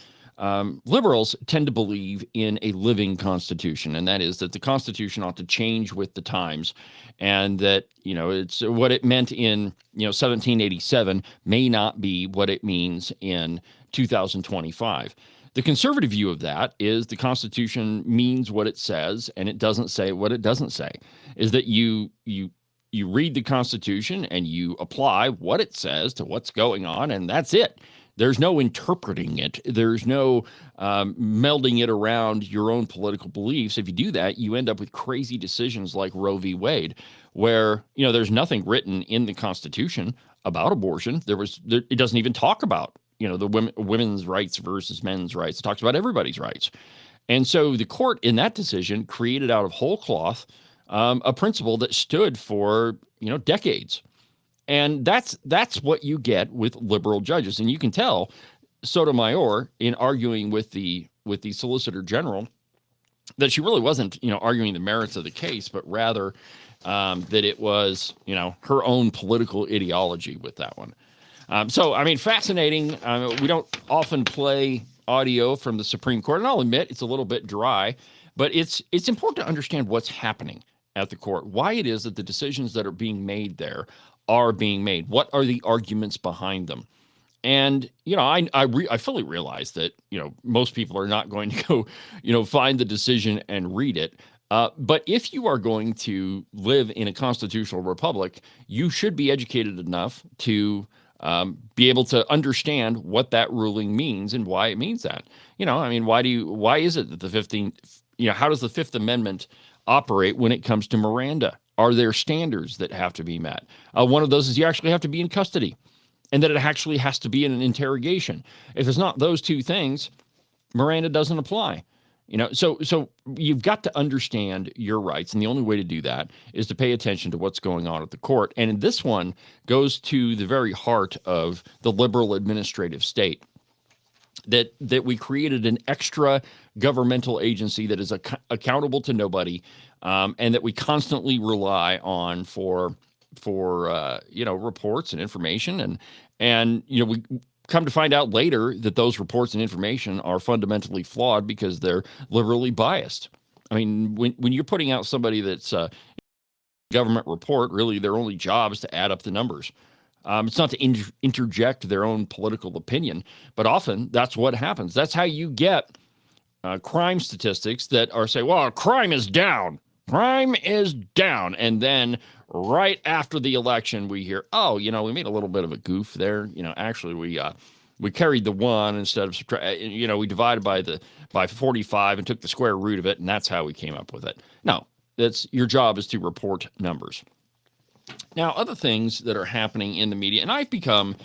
Liberals tend to believe in a living constitution, and that is that the Constitution ought to change with the times, and that, it's what it meant in, 1787 may not be what it means in 2025. The conservative view of that is the Constitution means what it says, and it doesn't say what it doesn't say, is that you read the Constitution and you apply what it says to what's going on, and that's it. There's no interpreting it. There's no melding it around your own political beliefs. If you do that, you end up with crazy decisions like Roe v. Wade, where there's nothing written in the Constitution about abortion. It doesn't even talk about the women's rights versus men's rights. It talks about everybody's rights. And so the court in that decision created out of whole cloth a principle that stood for decades. And that's what you get with liberal judges. And you can tell Sotomayor, in arguing with the Solicitor General, that she really wasn't, arguing the merits of the case, but rather that it was, her own political ideology with that one. So, I mean, fascinating. We don't often play audio from the Supreme Court, and I'll admit it's a little bit dry, But it's important to understand what's happening at the court, why it is that the decisions that are being made there are being made. What are the arguments behind them? And, I fully realize that, most people are not going to go, find the decision and read it. But if you are going to live in a constitutional republic, you should be educated enough to be able to understand what that ruling means and why it means that. Why is it that the 15th, how does the Fifth Amendment operate when it comes to Miranda? Are there standards that have to be met? One of those is you actually have to be in custody, and that it actually has to be in an interrogation. If it's not those two things, Miranda doesn't apply. So you've got to understand your rights, and the only way to do that is to pay attention to what's going on at the court. And this one goes to the very heart of the liberal administrative state, that we created an extra governmental agency that is accountable to nobody, and that we constantly rely on for reports and information, and we come to find out later that those reports and information are fundamentally flawed because they're liberally biased. I mean, when you're putting out somebody that's a government report, really their only job is to add up the numbers. It's not to interject their own political opinion, but often that's what happens. That's how you get crime statistics that are say, well, crime is down. Crime is down. And then right after the election, we hear, oh, we made a little bit of a goof there. Actually, we carried the one instead of, we divided by 45 and took the square root of it, and that's how we came up with it. No, your job is to report numbers. Now, other things that are happening in the media, and I've become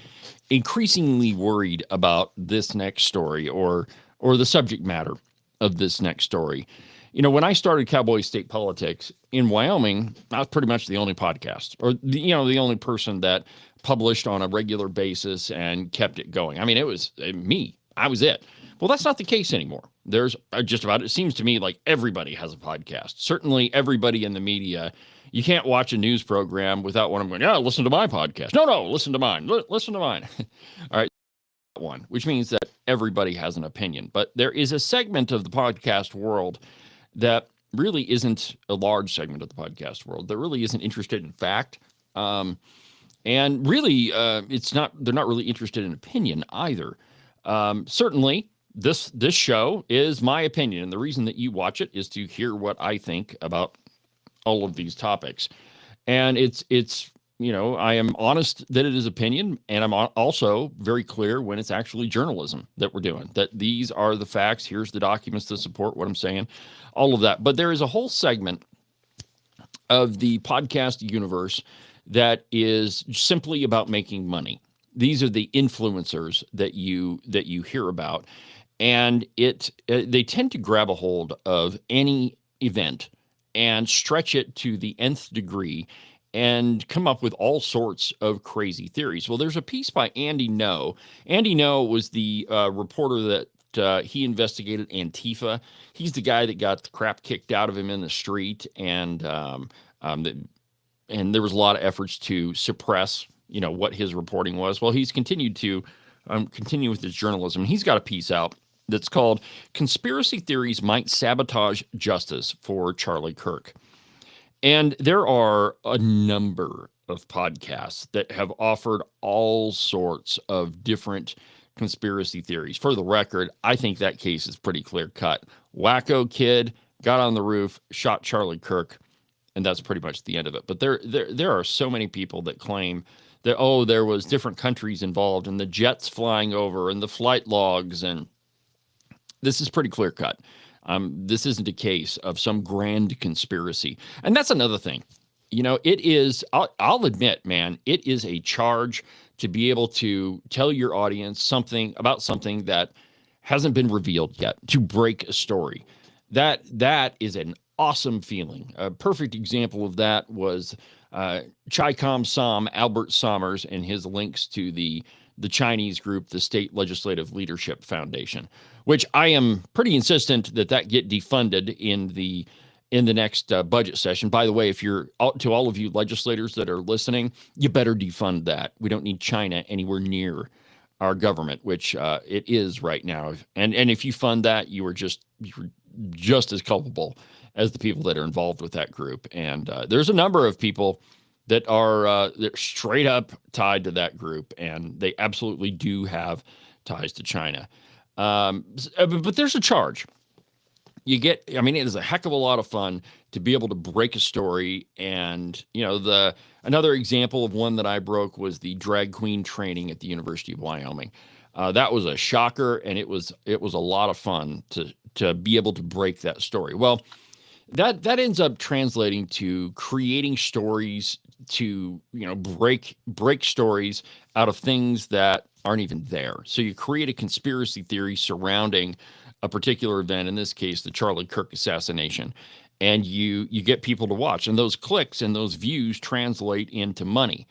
increasingly worried about this next story or the subject matter of this next story. When I started Cowboy State Politics in Wyoming, I was pretty much the only podcast, or the only person that published on a regular basis and kept it going. I mean, it was me. I was it. Well, that's not the case anymore. There's just about, it seems to me like everybody has a podcast. Certainly everybody in the media. You can't watch a news program without one of them going, listen to my podcast. No, listen to mine. Listen to mine. All right. One, which means that everybody has an opinion. But there is a segment of the podcast world that really isn't a large segment of the podcast world that really isn't interested in fact. And really, they're not really interested in opinion either. Certainly, this show is my opinion. And the reason that you watch it is to hear what I think about all of these topics. And it's I am honest that it is opinion, and I'm also very clear when it's actually journalism that we're doing, that these are the facts, here's the documents to support what I'm saying, all of that. But there is a whole segment of the podcast universe that is simply about making money. These are the influencers that you hear about, and they tend to grab a hold of any event and stretch it to the nth degree and come up with all sorts of crazy theories. Well, there's a piece by Andy Ngo. Andy Ngo was the reporter that he investigated Antifa. He's the guy that got the crap kicked out of him in the street, and there was a lot of efforts to suppress, what his reporting was. Well, he's continued to continue with his journalism. He's got a piece out that's called "Conspiracy Theories Might Sabotage Justice for Charlie Kirk." And there are a number of podcasts that have offered all sorts of different conspiracy theories. For the record, I think that case is pretty clear cut. Wacko kid got on the roof, shot Charlie Kirk, and that's pretty much the end of it. But there are so many people that claim that, there was different countries involved and the jets flying over and the flight logs, and this is pretty clear cut. This isn't a case of some grand conspiracy. And that's another thing. It is, I'll admit, man, it is a charge to be able to tell your audience something about something that hasn't been revealed yet, to break a story. That is an awesome feeling. A perfect example of that was Chi-Com Som, Albert Sommers, and his links to the Chinese group, the State Legislative Leadership Foundation, which I am pretty insistent that get defunded in the next budget session. By the way, if you're to all of you legislators that are listening, you better defund that. We don't need China anywhere near our government, which it is right now. And if you fund that, you're just as culpable as the people that are involved with that group. And there's a number of people that are they're straight up tied to that group, and they absolutely do have ties to China. But there's a charge. It is a heck of a lot of fun to be able to break a story. And, another example of one that I broke was the drag queen training at the University of Wyoming. That was a shocker, and it was a lot of fun to be able to break that story. Well, that ends up translating to creating stories to, break stories out of things that aren't even there. So you create a conspiracy theory surrounding a particular event, in this case, the Charlie Kirk assassination, and you get people to watch, and those clicks and those views translate into money.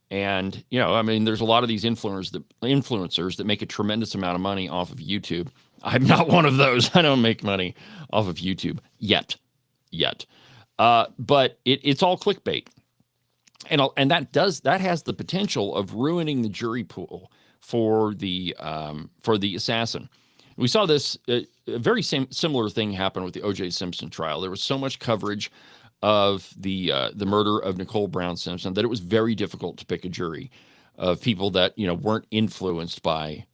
And, there's a lot of these influencers that make a tremendous amount of money off of YouTube. I'm not one of those. I don't make money off of YouTube yet. But it's all clickbait. And that has the potential of ruining the jury pool for the assassin. We saw this a very similar thing happen with the O.J. Simpson trial. There was so much coverage of the murder of Nicole Brown Simpson that it was very difficult to pick a jury of people that weren't influenced by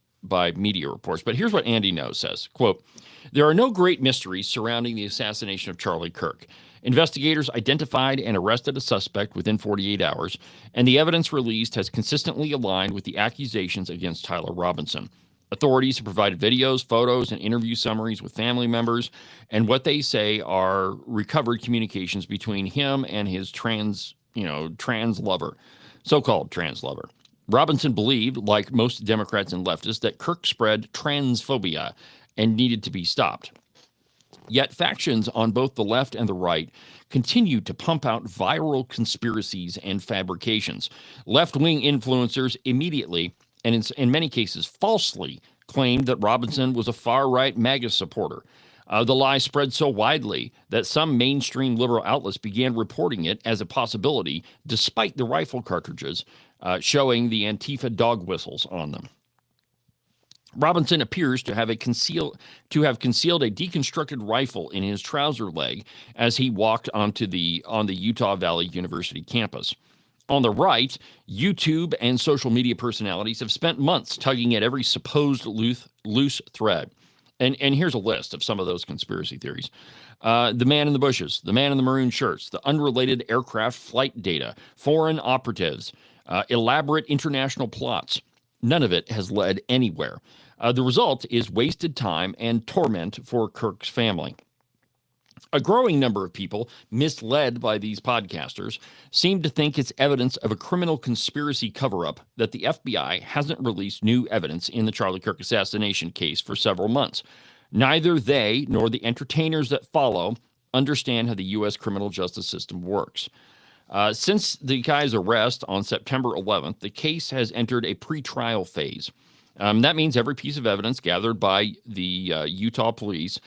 media reports. But here's what Andy Ngo says, quote, "There are no great mysteries surrounding the assassination of Charlie Kirk. Investigators identified and arrested a suspect within 48 hours, and the evidence released has consistently aligned with the accusations against Tyler Robinson. Authorities have provided videos, photos, and interview summaries with family members, and what they say are recovered communications between him and his trans lover, so-called trans lover. Robinson believed, like most Democrats and leftists, that Kirk spread transphobia and needed to be stopped. Yet factions on both the left and the right continue to pump out viral conspiracies and fabrications. Left-wing influencers immediately, and in many cases falsely, claimed that Robinson was a far-right MAGA supporter. The lie spread so widely that some mainstream liberal outlets began reporting it as a possibility, despite the rifle cartridges showing the Antifa dog whistles on them. Robinson appears to have concealed a deconstructed rifle in his trouser leg as he walked on the Utah Valley University campus. On the right, YouTube and social media personalities have spent months tugging at every supposed loose thread. And here's a list of some of those conspiracy theories. The man in the bushes, the man in the maroon shirts, the unrelated aircraft flight data, foreign operatives, elaborate international plots. None of it has led anywhere. The result is wasted time and torment for Kirk's family. A growing number of people, misled by these podcasters, seem to think it's evidence of a criminal conspiracy cover-up that the FBI hasn't released new evidence in the Charlie Kirk assassination case for several months. Neither they nor the entertainers that follow understand how the U.S. criminal justice system works. Since the guy's arrest on September 11th, the case has entered a pretrial phase. That means every piece of evidence gathered by the Utah police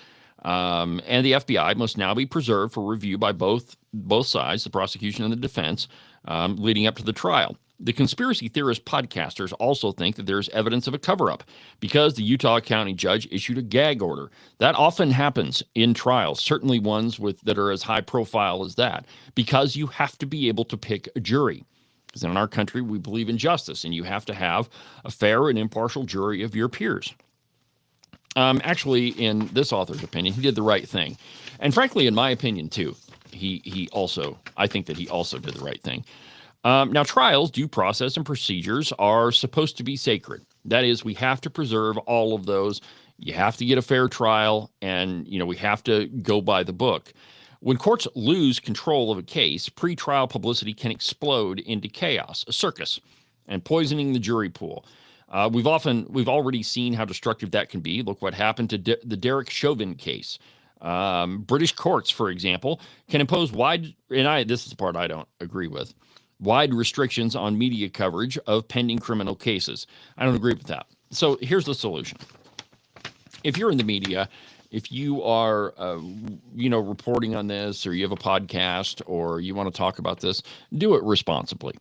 and the FBI must now be preserved for review by both sides, the prosecution and the defense, leading up to the trial. The conspiracy theorist podcasters also think that there's evidence of a cover-up because the Utah County judge issued a gag order. That often happens in trials, certainly ones that are as high profile as that, because you have to be able to pick a jury. Because in our country, we believe in justice, and you have to have a fair and impartial jury of your peers. Actually, in this author's opinion, he did the right thing. And frankly, in my opinion, too, I think that he also did the right thing. Now, trials, due process, and procedures are supposed to be sacred. That is, we have to preserve all of those. You have to get a fair trial, and, we have to go by the book. When courts lose control of a case, pretrial publicity can explode into chaos, a circus, and poisoning the jury pool. We've already seen how destructive that can be. Look what happened to the Derek Chauvin case. British courts, for example, can impose this is the part I don't agree with, wide restrictions on media coverage of pending criminal cases. I don't agree with that. So here's the solution. If you're in the media, if you are, reporting on this, or you have a podcast, or you want to talk about this, do it responsibly.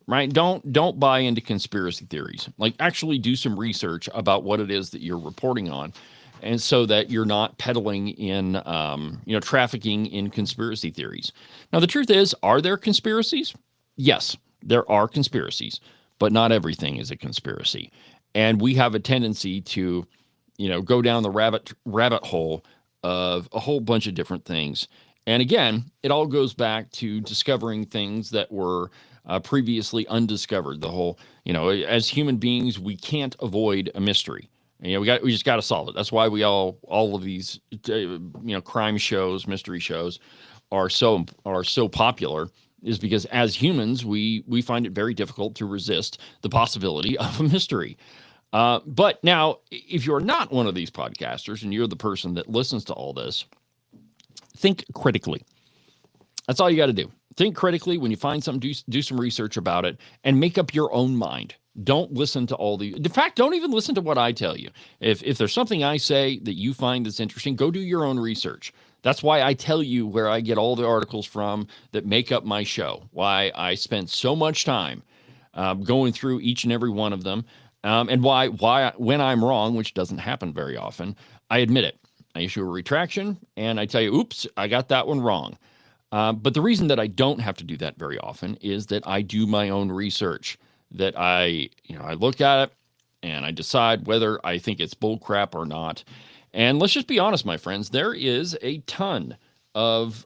Right? Don't buy into conspiracy theories. Like, actually do some research about what it is that you're reporting on, and so that you're not peddling in, trafficking in conspiracy theories. Now, the truth is, are there conspiracies? Yes, there are conspiracies, but not everything is a conspiracy. And we have a tendency to, go down the rabbit hole of a whole bunch of different things. And again, it all goes back to discovering things that were previously undiscovered. The whole, as human beings, we can't avoid a mystery. We just got to solve it. That's why all of these, crime shows, mystery shows are so popular, is because as humans, we find it very difficult to resist the possibility of a mystery. But now, if you're not one of these podcasters and you're the person that listens to all this, think critically. That's all you got to do. Think critically. When you find something, do some research about it and make up your own mind. Don't listen to in fact, don't even listen to what I tell you. If there's something I say that you find that's interesting, go do your own research. That's why I tell you where I get all the articles from that make up my show, why I spend so much time going through each and every one of them, and why when I'm wrong, which doesn't happen very often, I admit it. I issue a retraction, and I tell you, oops, I got that one wrong. But the reason that I don't have to do that very often is that I do my own research, that I look at it, and I decide whether I think it's bull crap or not. And let's just be honest, my friends, there is a ton of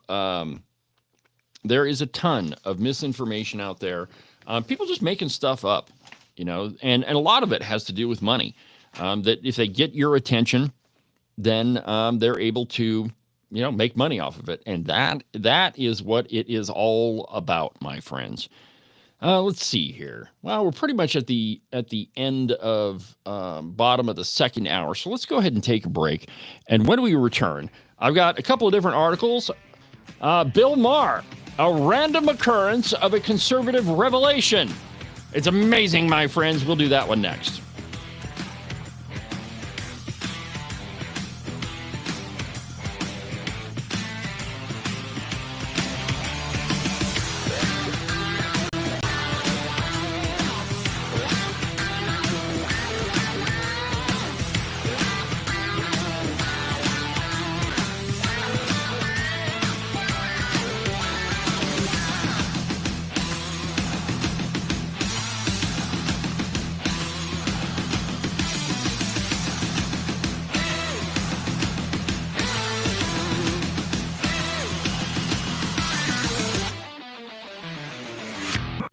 misinformation out there. People just making stuff up, and a lot of it has to do with money. That if they get your attention, then they're able to, make money off of it. And that is what it is all about, my friends. Let's see here. Well, we're pretty much at the end of bottom of the second hour. So let's go ahead and take a break. And when we return, I've got a couple of different articles. Bill Maher, a random occurrence of a conservative revelation. It's amazing, my friends. We'll do that one next.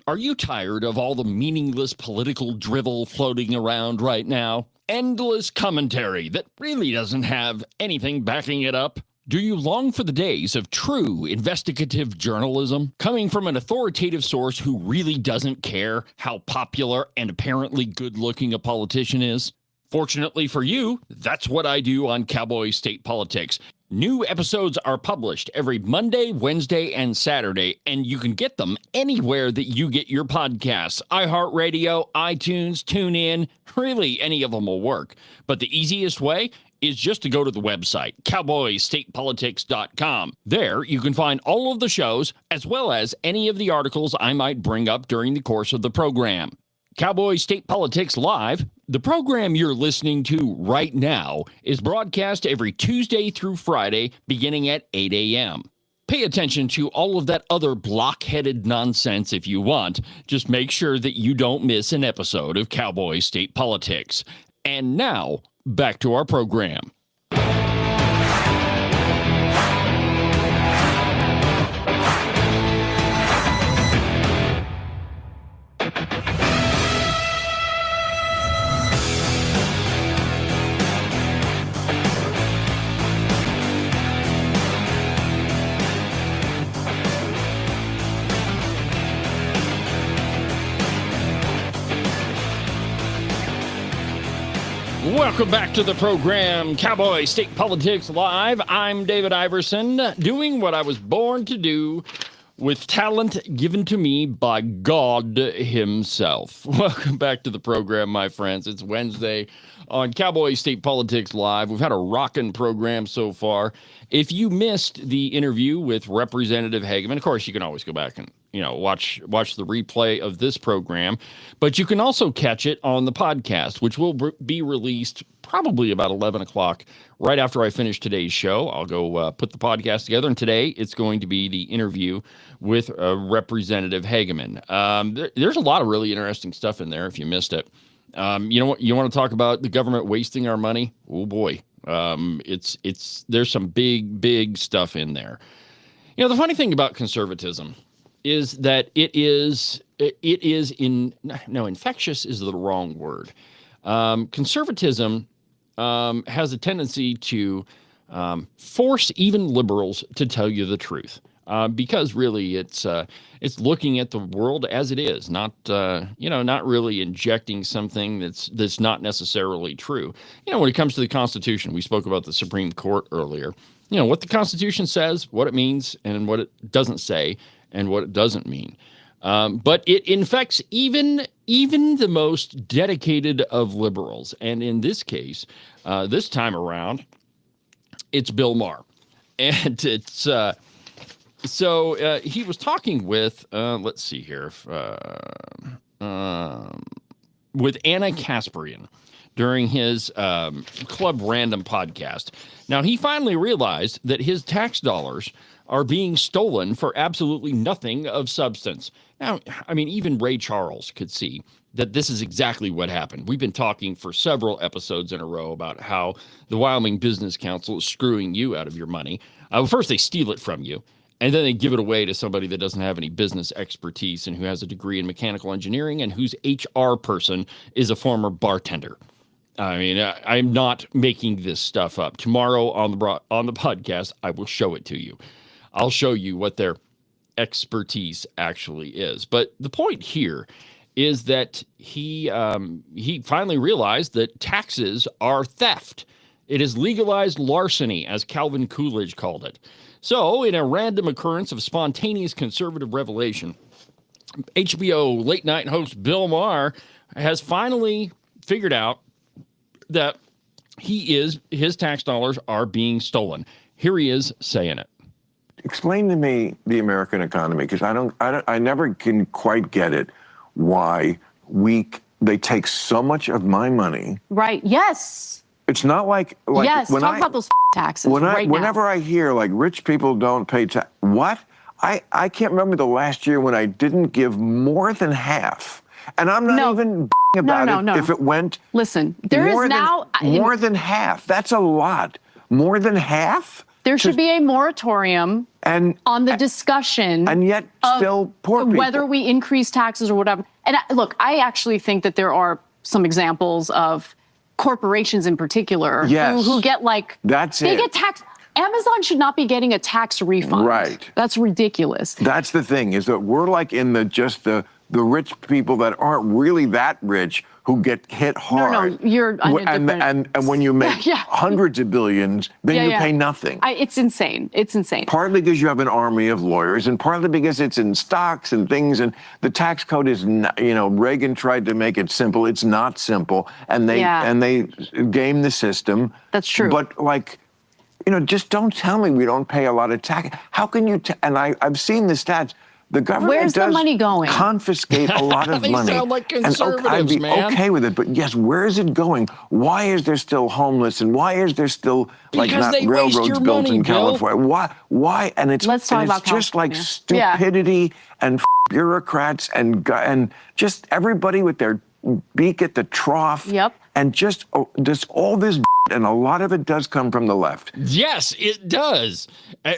Are you tired of all the meaningless political drivel floating around right now? Endless commentary that really doesn't have anything backing it up? Do you long for the days of true investigative journalism coming from an authoritative source who really doesn't care how popular and apparently good-looking a politician is? Fortunately for you, that's what I do on Cowboy State Politics. New episodes are published every Monday, Wednesday, and Saturday, and you can get them anywhere that you get your podcasts. iHeartRadio, iTunes, TuneIn, really any of them will work. But the easiest way is just to go to the website, cowboystatepolitics.com. There, you can find all of the shows, as well as any of the articles I might bring up during the course of the program. Cowboy State Politics Live, the program you're listening to right now, is broadcast every Tuesday through Friday, beginning at 8 a.m. Pay attention to all of that other block-headed nonsense if you want. Just make sure that you don't miss an episode of Cowboy State Politics. And now, back to our program. Welcome back to the program, Cowboy State Politics Live. I'm David Iverson, doing what I was born to do with talent given to me by God himself. Welcome back to the program, my friends. It's Wednesday on Cowboy State Politics Live. We've had a rockin' program so far. If you missed the interview with Representative Hageman, of course, you can always go back and watch the replay of this program, but you can also catch it on the podcast, which will be released probably about 11 o'clock right after I finish today's show. I'll go put the podcast together, and today it's going to be the interview with Representative Hageman. There's a lot of really interesting stuff in there if you missed it. You know what? You want to talk about the government wasting our money? Oh boy. There's some big stuff in there. The funny thing about conservatism is that infectious is the wrong word. Conservatism has a tendency to force even liberals to tell you the truth. Because really it's looking at the world as it is, not really injecting something that's not necessarily true. When it comes to the Constitution, we spoke about the Supreme Court earlier. What the Constitution says, what it means, and what it doesn't say, and what it doesn't mean. But it infects even the most dedicated of liberals. And in this case, this time around, it's Bill Maher. And it's so he was talking with, let's see here, with Anna Kasparian during his Club Random podcast. Now, he finally realized that his tax dollars are being stolen for absolutely nothing of substance. Now, I mean, even Ray Charles could see that this is exactly what happened. We've been talking for several episodes in a row about how the Wyoming Business Council is screwing you out of your money. First, they steal it from you, and then they give it away to somebody that doesn't have any business expertise and who has a degree in mechanical engineering and whose HR person is a former bartender. I mean, I'm not making this stuff up. Tomorrow on the podcast, I will show it to you. I'll show you what their expertise actually is. But the point here is that he finally realized that taxes are theft. It is legalized larceny, as Calvin Coolidge called it. So, in a random occurrence of spontaneous conservative revelation, HBO late night host Bill Maher has finally figured out that his tax dollars are being stolen. Here he is saying it. Explain to me the American economy, because I never can quite get it. Why they take so much of my money. Right. Yes. It's not like yes. Talk about those taxes whenever I hear like rich people don't pay tax. What? I can't remember the last year when I didn't give more than half. And I'm not even about it if it went. Listen, there is now more than half. That's a lot. More than half. There should be a moratorium on the discussion, and yet still poor people. Whether we increase taxes or whatever. And look, I actually think that there are some examples of corporations in particular who get they get taxed. Amazon should not be getting a tax refund. Right. That's ridiculous. That's the thing, is that we're like in the rich people that aren't really that rich who get hit hard. No, you're and when you make hundreds of billions, then you pay nothing. It's insane. It's insane. Partly because you have an army of lawyers, and partly because it's in stocks and things, and the tax code is not, Reagan tried to make it simple. It's not simple, and they game the system. That's true. But just don't tell me we don't pay a lot of tax. How can you? And I've seen the stats. The government Where's the money going? Confiscate a lot of they money. Sound like conservatives, I'd be man. okay with it, but yes, where is it going? Why is there still homeless, and why is there still not railroads built in California? Why? And it's just like stupidity and bureaucrats and just everybody with their beak at the trough. Yep. And just all this, and a lot of it does come from the left. Yes, it does.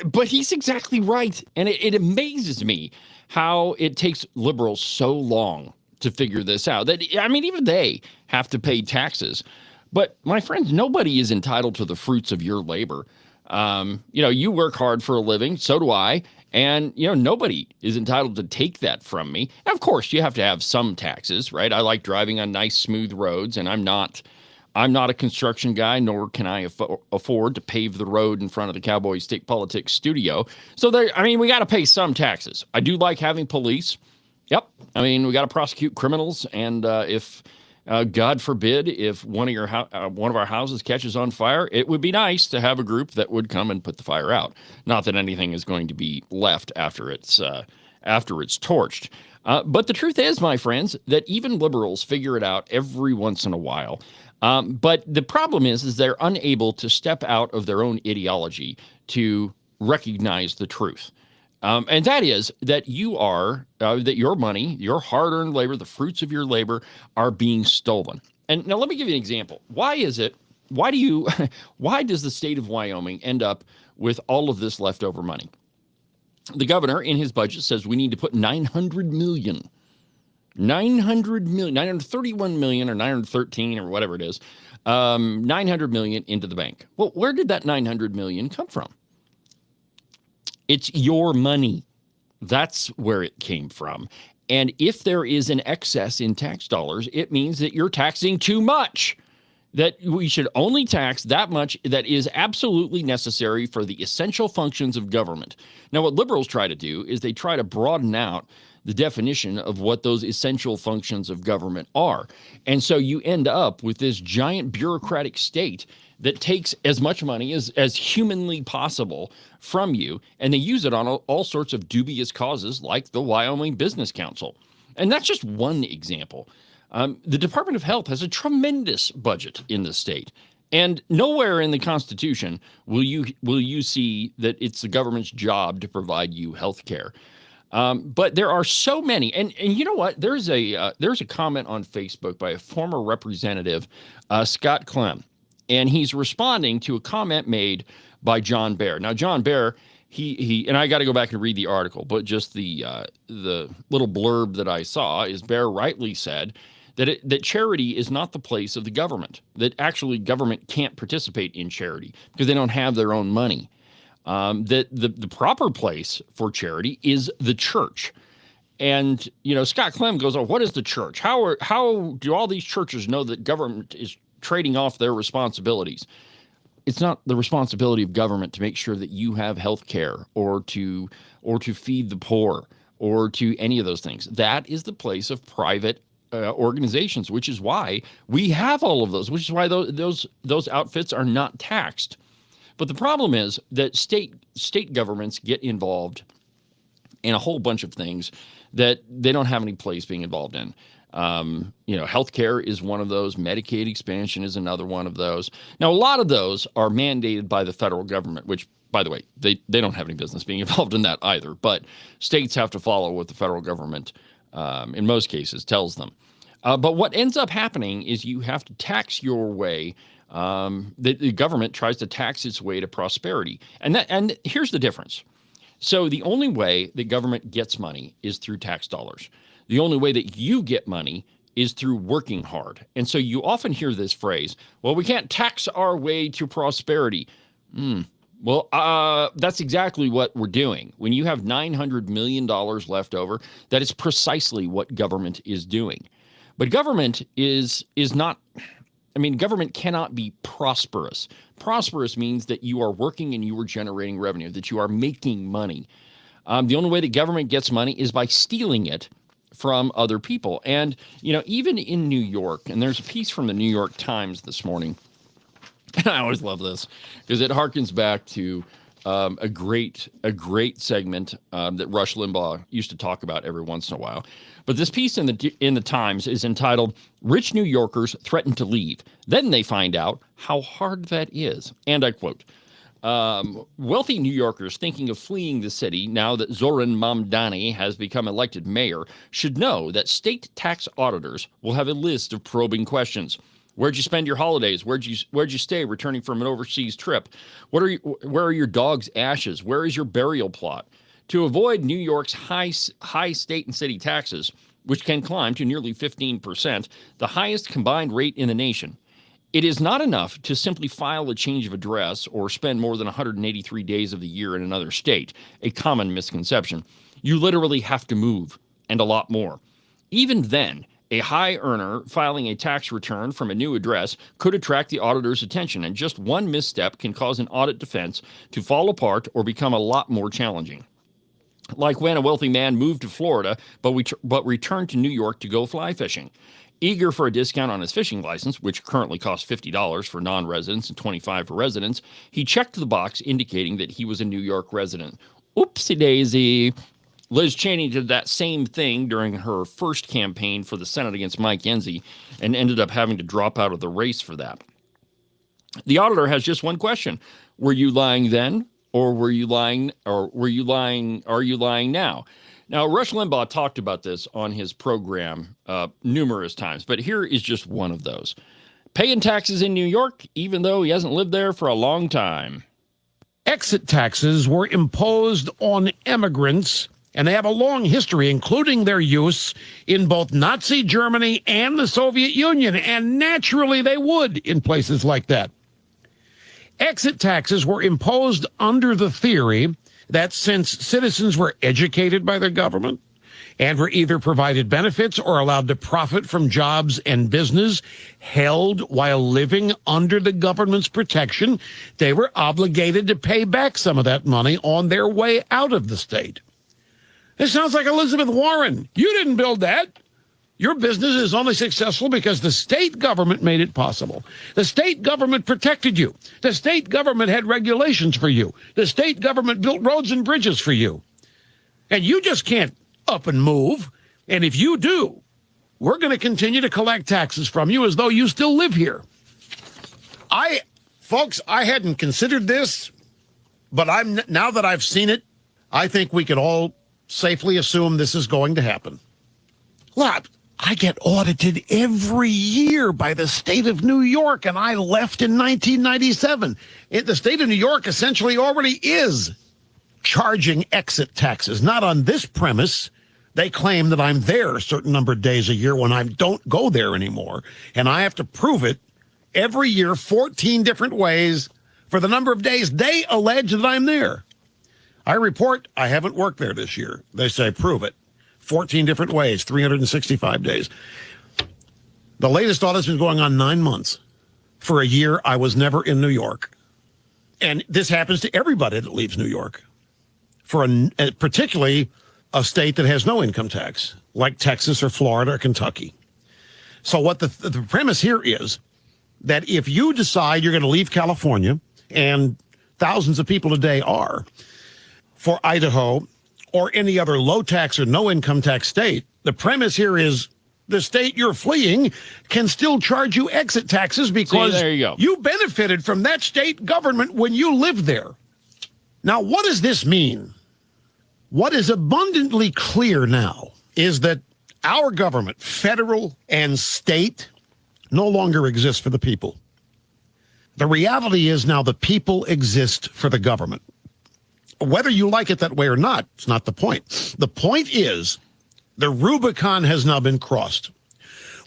But he's exactly right. And it amazes me how it takes liberals so long to figure this out. Even they have to pay taxes. But my friends, nobody is entitled to the fruits of your labor. You work hard for a living, so do I. And, nobody is entitled to take that from me. And of course, you have to have some taxes, right? I like driving on nice, smooth roads, and I'm not a construction guy, nor can I afford to pave the road in front of the Cowboy State Politics studio. So, we got to pay some taxes. I do like having police. Yep. We got to prosecute criminals. And if, God forbid, if one of our houses catches on fire, it would be nice to have a group that would come and put the fire out. Not that anything is going to be left after it's after it's torched. But the truth is, my friends, that even liberals figure it out every once in a while. But the problem is they're unable to step out of their own ideology to recognize the truth. And that is that that your money, your hard-earned labor, the fruits of your labor are being stolen. And now let me give you an example. Why does the state of Wyoming end up with all of this leftover money? The governor in his budget says we need to put $931 million or 913 or whatever it is, $900 million into the bank. Well, where did that $900 million come from? It's your money. That's where it came from. And if there is an excess in tax dollars, it means that you're taxing too much, that we should only tax that much that is absolutely necessary for the essential functions of government. Now, what liberals try to do is they try to broaden out the definition of what those essential functions of government are. And so you end up with this giant bureaucratic state that takes as much money as humanly possible from you, and they use it on all sorts of dubious causes like the Wyoming Business Council. And that's just one example. The Department of Health has a tremendous budget in the state, and nowhere in the Constitution will you see that it's the government's job to provide you health care. But there are so many, and you know what? There's a comment on Facebook by a former representative, Scott Clem, and he's responding to a comment made by John Bear. Now, John Bear, he and I got to go back and read the article, but just the little blurb that I saw is Bear rightly said that charity is not the place of the government, that actually government can't participate in charity because they don't have their own money. That the proper place for charity is the church. And, Scott Clem goes, oh, what is the church? How do all these churches know that government is trading off their responsibilities? It's not the responsibility of government to make sure that you have health care or to feed the poor or to any of those things. That is the place of private organizations, which is why we have all of those, which is why those outfits are not taxed. But the problem is that state governments get involved in a whole bunch of things that they don't have any place being involved in. Healthcare is one of those. Medicaid expansion is another one of those. Now, a lot of those are mandated by the federal government, which, by the way, they don't have any business being involved in that either. But states have to follow what the federal government, in most cases, tells them. But what ends up happening is you have to tax your way. The government tries to tax its way to prosperity. And here's the difference. So the only way the government gets money is through tax dollars. The only way that you get money is through working hard. And so you often hear this phrase, well, we can't tax our way to prosperity. Well, that's exactly what we're doing. When you have $900 million left over, that is precisely what government is doing. But government is not... government cannot be prosperous. Prosperous means that you are working and you are generating revenue, that you are making money. The only way that government gets money is by stealing it from other people. And, even in New York, and there's a piece from the New York Times this morning, and I always love this because it harkens back to a great segment that Rush Limbaugh used to talk about every once in a while. But this piece in the Times is entitled, "Rich New Yorkers Threaten to Leave. Then They Find Out How Hard That Is." And I quote, wealthy New Yorkers thinking of fleeing the city now that Zoran Mamdani has become elected mayor should know that state tax auditors will have a list of probing questions. Where'd you spend your holidays? Where'd you stay returning from an overseas trip? Where are your dog's ashes? Where is your burial plot? To avoid New York's high state and city taxes, which can climb to nearly 15%, the highest combined rate in the nation, it is not enough to simply file a change of address or spend more than 183 days of the year in another state, a common misconception. You literally have to move, and a lot more. Even then, a high earner filing a tax return from a new address could attract the auditor's attention, and just one misstep can cause an audit defense to fall apart or become a lot more challenging. Like when a wealthy man moved to Florida, but returned to New York to go fly fishing. Eager for a discount on his fishing license, which currently costs $50 for non-residents and $25 for residents, he checked the box indicating that he was a New York resident. Oopsie daisy. Liz Cheney did that same thing during her first campaign for the Senate against Mike Enzi and ended up having to drop out of the race for that. The auditor has just one question. Were you lying then, or are you lying now? Now, Rush Limbaugh talked about this on his program numerous times, but here is just one of those. Paying taxes in New York, even though he hasn't lived there for a long time. Exit taxes were imposed on immigrants, and they have a long history, including their use in both Nazi Germany and the Soviet Union, and naturally they would in places like that. Exit taxes were imposed under the theory that since citizens were educated by their government and were either provided benefits or allowed to profit from jobs and business held while living under the government's protection, they were obligated to pay back some of that money on their way out of the state. This sounds like Elizabeth Warren. You didn't build that. Your business is only successful because the state government made it possible. The state government protected you. The state government had regulations for you. The state government built roads and bridges for you. And you just can't up and move. And if you do, we're going to continue to collect taxes from you as though you still live here. Folks, I hadn't considered this, but now that I've seen it, I think we can all safely assume this is going to happen. Look, I get audited every year by the state of New York, and I left in 1997. The state of New York essentially already is charging exit taxes, not on this premise. They claim that I'm there a certain number of days a year when I don't go there anymore, and I have to prove it every year 14 different ways for the number of days they allege that I'm there. I report I haven't worked there this year. They say, prove it. 14 different ways, 365 days. The latest audit's been going on 9 months. For a year, I was never in New York. And this happens to everybody that leaves New York. For particularly a state that has no income tax, like Texas or Florida or Kentucky. So what the premise here is that if you decide you're going to leave California, and thousands of people a day are, for Idaho or any other low tax or no income tax state, the premise here is the state you're fleeing can still charge you exit taxes because there you go. You benefited from that state government when you lived there. Now, what does this mean? What is abundantly clear now is that our government, federal and state, no longer exists for the people. The reality is now the people exist for the government. Whether you like it that way or not, it's not the point. The point is the Rubicon has now been crossed.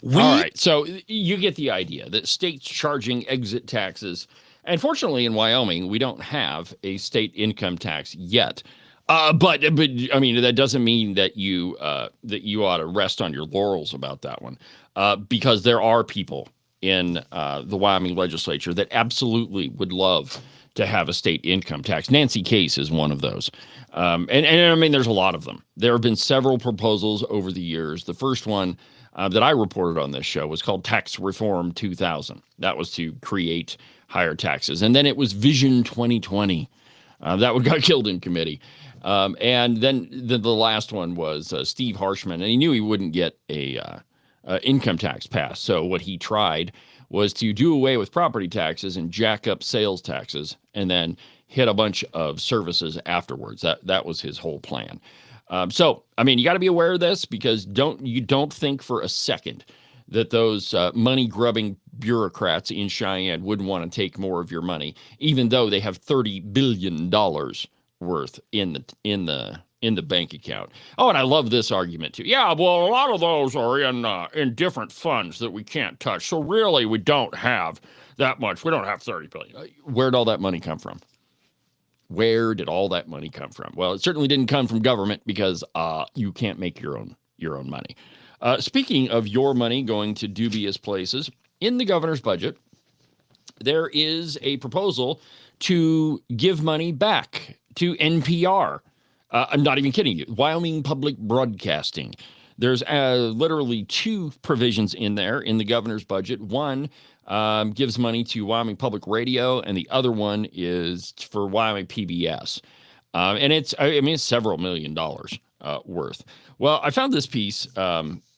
All right, so you get the idea that states charging exit taxes. And fortunately, in Wyoming, we don't have a state income tax yet. But I mean, that doesn't mean that you ought to rest on your laurels about that one, because there are people in the Wyoming legislature that absolutely would love to have a state income tax. Nancy Case is one of those. And I mean, there's a lot of them. There have been several proposals over the years. The first one that I reported on this show was called Tax Reform 2000. That was to create higher taxes. And then it was Vision 2020. That one got killed in committee. And then the last one was Steve Harshman, and he knew he wouldn't get a income tax passed. So what he tried was to do away with property taxes and jack up sales taxes, and then hit a bunch of services afterwards. That was his whole plan. So I mean, you got to be aware of this, because don't think for a second that those money-grubbing bureaucrats in Cheyenne wouldn't want to take more of your money, even though they have $30 billion worth in the bank account. Oh, and I love this argument too. Yeah, well, a lot of those are in different funds that we can't touch. So really, we don't have that much. We don't have $30 billion. Where'd all that money come from? Where did all that money come from? Well, it certainly didn't come from government, because you can't make your own money. Speaking of your money going to dubious places, in the governor's budget, there is a proposal to give money back to NPR. I'm not even kidding you. Wyoming Public Broadcasting. There's literally two provisions in there in the governor's budget. One gives money to Wyoming Public Radio, and the other one is for Wyoming PBS. And it's several $1 million worth. Well, I found this piece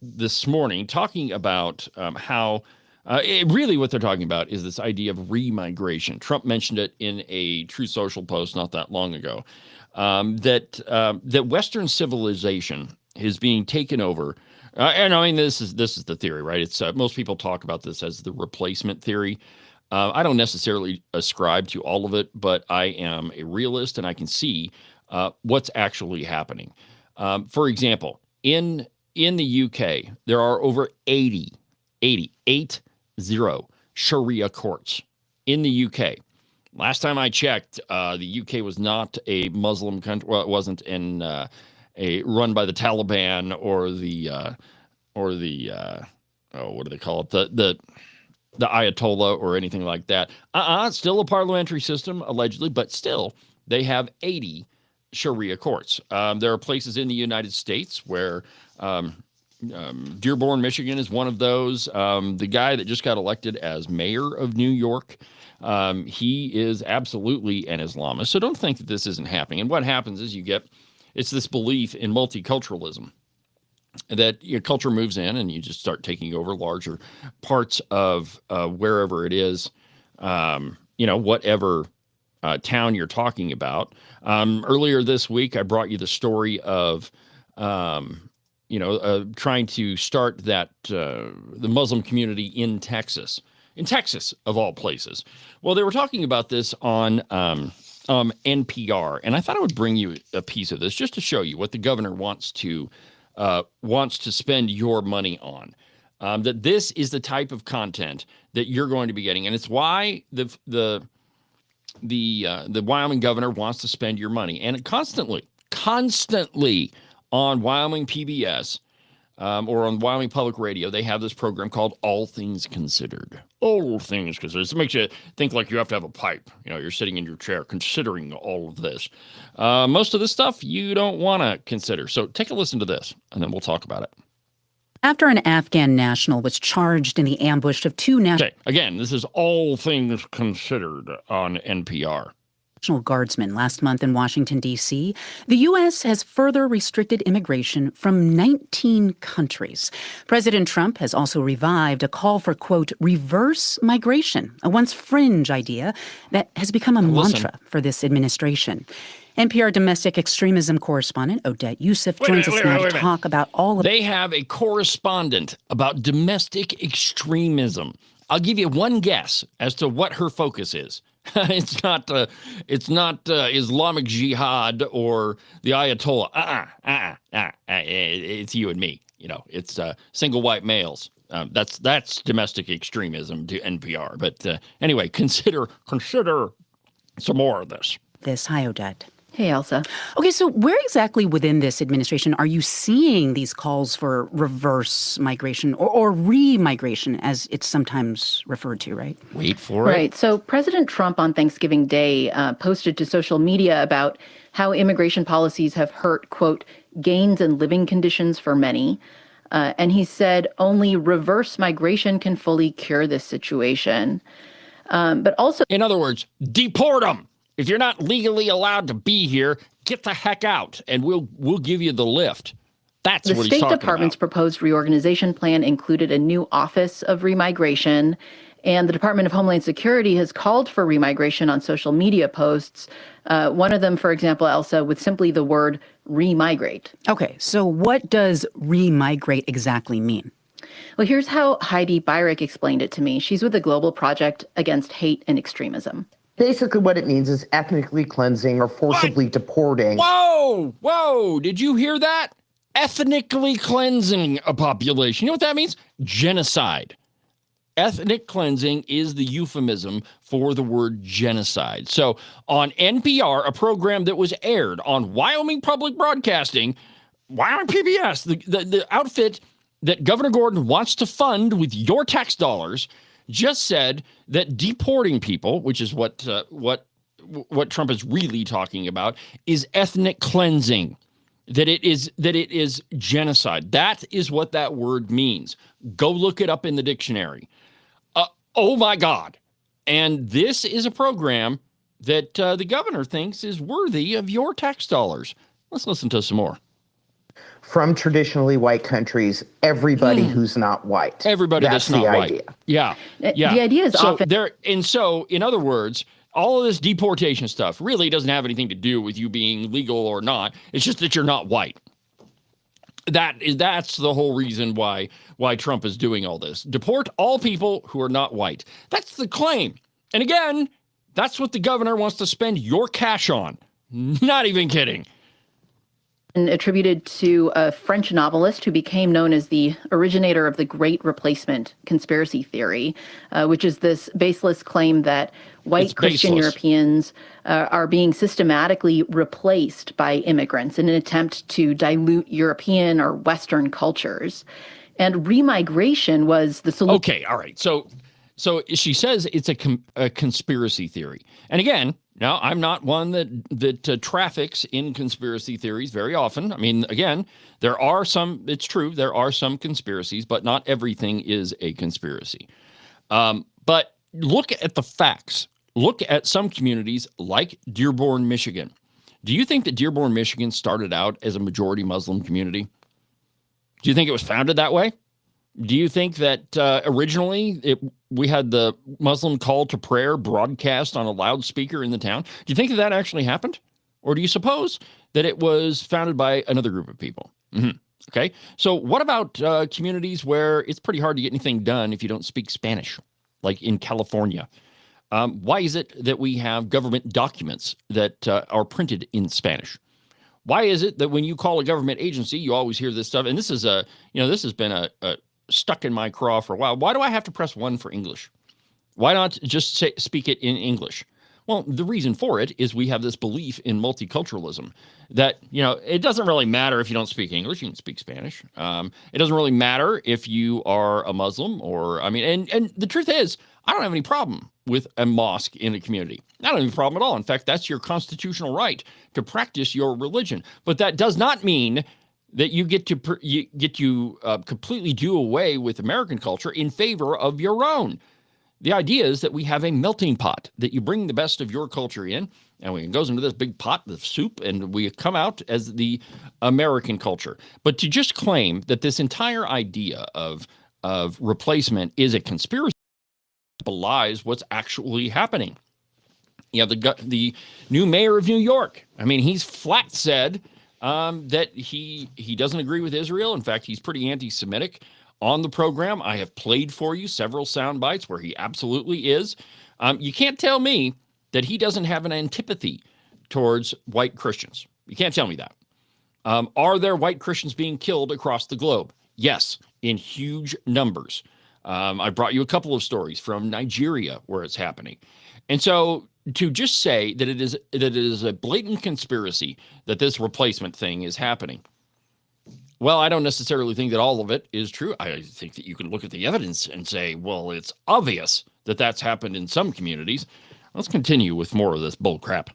this morning talking about how really what they're talking about is this idea of remigration. Trump mentioned it in a Truth Social post not that long ago, that Western civilization is being taken over. And I mean, this is the theory, right? It's most people talk about this as the replacement theory. I don't necessarily ascribe to all of it, but I am a realist and I can see what's actually happening. For example, in the UK, there are over 80 Sharia courts in the UK. Last time I checked, the UK was not a Muslim country. Well, it wasn't in run by the Taliban or the what do they call it? The Ayatollah or anything like that. It's still a parliamentary system, allegedly, but still, they have 80 Sharia courts. There are places in the United States where Dearborn, Michigan is one of those. The guy that just got elected as mayor of New York, he is absolutely an Islamist. So don't think that this isn't happening. And what happens is it's this belief in multiculturalism, that your culture moves in and you just start taking over larger parts of wherever it is, whatever town you're talking about. Earlier this week, I brought you the story of, trying to start that the Muslim community in Texas of all places. Well, they were talking about this on NPR, and I thought I would bring you a piece of this just to show you what the governor wants to spend your money on. That this is the type of content that you're going to be getting, and it's why the Wyoming governor wants to spend your money, and constantly on Wyoming PBS or on Wyoming Public Radio, they have this program called All Things Considered. All Things Considered. It makes you think like you have to have a pipe. You're sitting in your chair considering all of this. Most of this stuff you don't want to consider. So take a listen to this, and then we'll talk about it. After an Afghan national was charged in the ambush of two national... Okay, again, this is All Things Considered on NPR. National Guardsmen last month in Washington, D.C., the U.S. has further restricted immigration from 19 countries. President Trump has also revived a call for, quote, reverse migration, a once fringe idea that has become a mantra for this administration. NPR domestic extremism correspondent Odette Youssef joins us now to talk about all of... They have a correspondent about domestic extremism. I'll give you one guess as to what her focus is. It's not Islamic Jihad or the Ayatollah. It's you and me. It's single white males. That's domestic extremism to NPR. But anyway, consider some more of this. Hi, Odette. Hey, Elsa. Okay, so where exactly within this administration are you seeing these calls for reverse migration or re-migration, as it's sometimes referred to, right? Wait for it. Right. So President Trump on Thanksgiving Day posted to social media about how immigration policies have hurt, quote, gains in living conditions for many. And he said only reverse migration can fully cure this situation. But also... In other words, deport them. If you're not legally allowed to be here, get the heck out, and we'll give you the lift. That's what he's talking about. The State Department's proposed reorganization plan included a new Office of Remigration, and the Department of Homeland Security has called for remigration on social media posts. One of them, for example, Elsa, with simply the word remigrate. Okay, so what does remigrate exactly mean? Well, here's how Heidi Byrick explained it to me. She's with the Global Project Against Hate and Extremism. Basically, what it means is ethnically cleansing or forcibly deporting. Whoa! Did you hear that? Ethnically cleansing a population. You know what that means? Genocide. Ethnic cleansing is the euphemism for the word genocide. So on NPR, a program that was aired on Wyoming Public Broadcasting, Wyoming PBS, the outfit that Governor Gordon wants to fund with your tax dollars, just said that deporting people, which is what Trump is really talking about, is ethnic cleansing. That it is genocide. That is what that word means. Go look it up in the dictionary. Oh my God! And this is a program that the governor thinks is worthy of your tax dollars. Let's listen to some more. from traditionally white countries, everybody who's not white. Everybody that's not white. Idea. Yeah. Yeah. The idea is often there. And so, in other words, all of this deportation stuff really doesn't have anything to do with you being legal or not. It's just that you're not white. That's the whole reason why Trump is doing all this. Deport all people who are not white. That's the claim. And again, that's what the governor wants to spend your cash on. Not even kidding. And attributed to a French novelist who became known as the originator of the Great Replacement conspiracy theory, which is this baseless claim that white Christian Europeans are being systematically replaced by immigrants in an attempt to dilute European or Western cultures. And remigration was the solution. Okay, all right. So she says it's a conspiracy theory. And again, now, I'm not one that traffics in conspiracy theories very often. I mean, again, it's true, there are some conspiracies, but not everything is a conspiracy. But look at the facts. Look at some communities like Dearborn, Michigan. Do you think that Dearborn, Michigan started out as a majority Muslim community? Do you think it was founded that way? Do you think that originally we had the Muslim call to prayer broadcast on a loudspeaker in the town? Do you think that actually happened? Or do you suppose that it was founded by another group of people? Okay. So what about communities where it's pretty hard to get anything done if you don't speak Spanish, like in California? Why is it that we have government documents that are printed in Spanish? Why is it that when you call a government agency, you always hear this stuff? And this is this has been a stuck in my craw for a while. Why do I have to press 1 for English? Why not just speak it in English? Well, the reason for it is we have this belief in multiculturalism that, it doesn't really matter if you don't speak English, you can speak Spanish. It doesn't really matter if you are a Muslim and the truth is, I don't have any problem with a mosque in a community. I don't have any problem at all. In fact, that's your constitutional right to practice your religion. But that does not mean that you get to completely do away with American culture in favor of your own. The idea is that we have a melting pot, that you bring the best of your culture in, and it goes into this big pot of soup, and we come out as the American culture. But to just claim that this entire idea of replacement is a conspiracy belies what's actually happening. The new mayor of New York, he's flat said that he doesn't agree with Israel. In fact, he's pretty anti-Semitic. On the program, I have played for you several sound bites where he absolutely is. You can't tell me that he doesn't have an antipathy towards white Christians. You can't tell me that. Are there white Christians being killed across the globe? Yes, in huge numbers. I brought you a couple of stories from Nigeria where it's happening. And so to just say that it is a blatant conspiracy that this replacement thing is happening, well, I don't necessarily think that all of it is true. I think that you can look at the evidence and say, well, it's obvious that that's happened in some communities. Let's continue with more of this bull crap.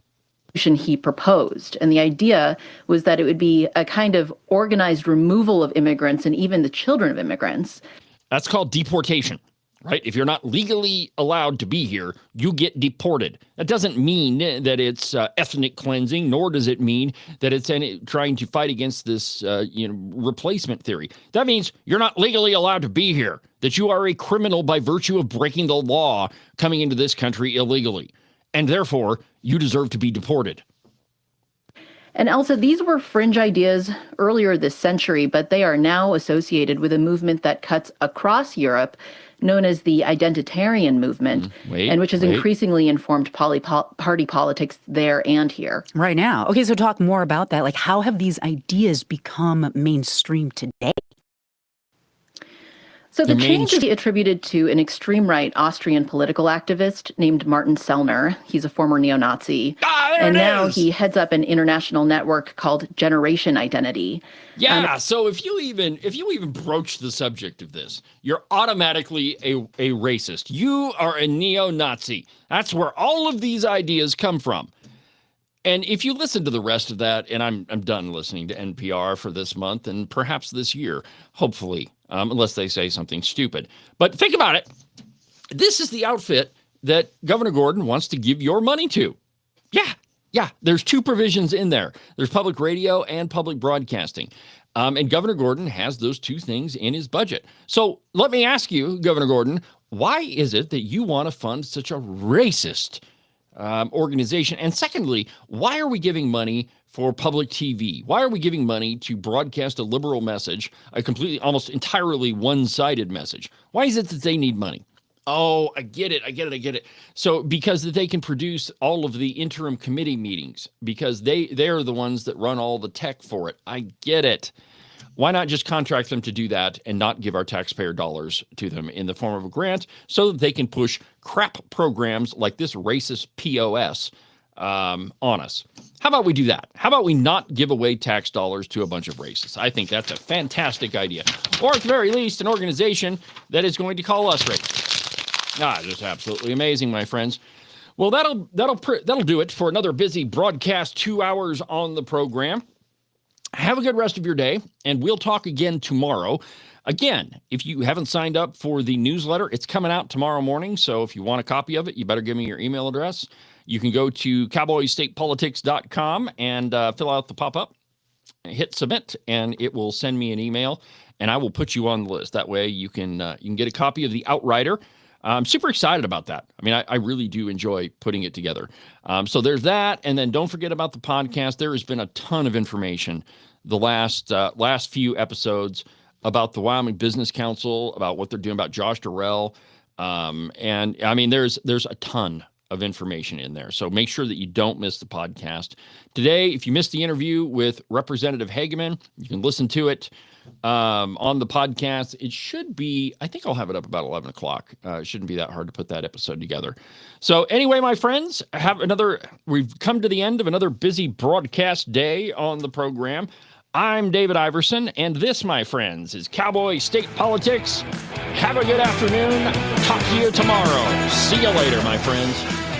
He proposed. And the idea was that it would be a kind of organized removal of immigrants and even the children of immigrants. That's called deportation, right? If you're not legally allowed to be here, you get deported. That doesn't mean that it's ethnic cleansing, nor does it mean that it's trying to fight against this replacement theory. That means you're not legally allowed to be here, that you are a criminal by virtue of breaking the law coming into this country illegally, and therefore you deserve to be deported. And Elsa, these were fringe ideas earlier this century, but they are now associated with a movement that cuts across Europe, known as the identitarian movement, and which has increasingly informed party politics there and here. Right now. Okay, so talk more about that. Like, how have these ideas become mainstream today? So the change is attributed to an extreme right Austrian political activist named Martin Sellner. He's a former neo-Nazi. And now he heads up an international network called Generation Identity. Yeah, so if you even broach the subject of this, you're automatically a racist. You are a neo-Nazi. That's where all of these ideas come from. And if you listen to the rest of that, and I'm done listening to NPR for this month and perhaps this year, hopefully, unless they say something stupid. But think about it. This is the outfit that Governor Gordon wants to give your money to. Yeah. There's two provisions in there. There's public radio and public broadcasting. And Governor Gordon has those two things in his budget. So let me ask you, Governor Gordon, why is it that you want to fund such a racist organization? And secondly, why are we giving money for public TV? Why are we giving money to broadcast a liberal message, a completely, almost entirely one-sided message? Why is it that they need money? Oh, I get it. So because they can produce all of the interim committee meetings, because they're the ones that run all the tech for it. I get it. Why not just contract them to do that and not give our taxpayer dollars to them in the form of a grant so that they can push crap programs like this racist POS on us? How about we do that? How about we not give away tax dollars to a bunch of racists? I think that's a fantastic idea. Or at the very least, an organization that is going to call us racist. Just absolutely amazing, my friends. Well, that'll do it for another busy broadcast, 2 hours on the program. Have a good rest of your day, and we'll talk again tomorrow. Again, if you haven't signed up for the newsletter, it's coming out tomorrow morning, so if you want a copy of it, you better give me your email address. You can go to cowboystatepolitics.com and fill out the pop-up, hit submit, and it will send me an email, and I will put you on the list. That way you can get a copy of the Outrider. I'm super excited about that. I mean, I really do enjoy putting it together. So there's that. And then don't forget about the podcast. There has been a ton of information the last few episodes about the Wyoming Business Council, about what they're doing, about Josh Durrell. And I mean, there's a ton of information in there. So make sure that you don't miss the podcast. Today, if you missed the interview with Representative Hageman, you can listen to it on the podcast. It should be, I think I'll have it up about 11 o'clock. It shouldn't be that hard to put that episode together. So anyway, my friends, we've come to the end of another busy broadcast day on the program. I'm David Iverson, and this, my friends, is Cowboy State Politics. Have a good afternoon. Talk to you tomorrow. See you later, my friends.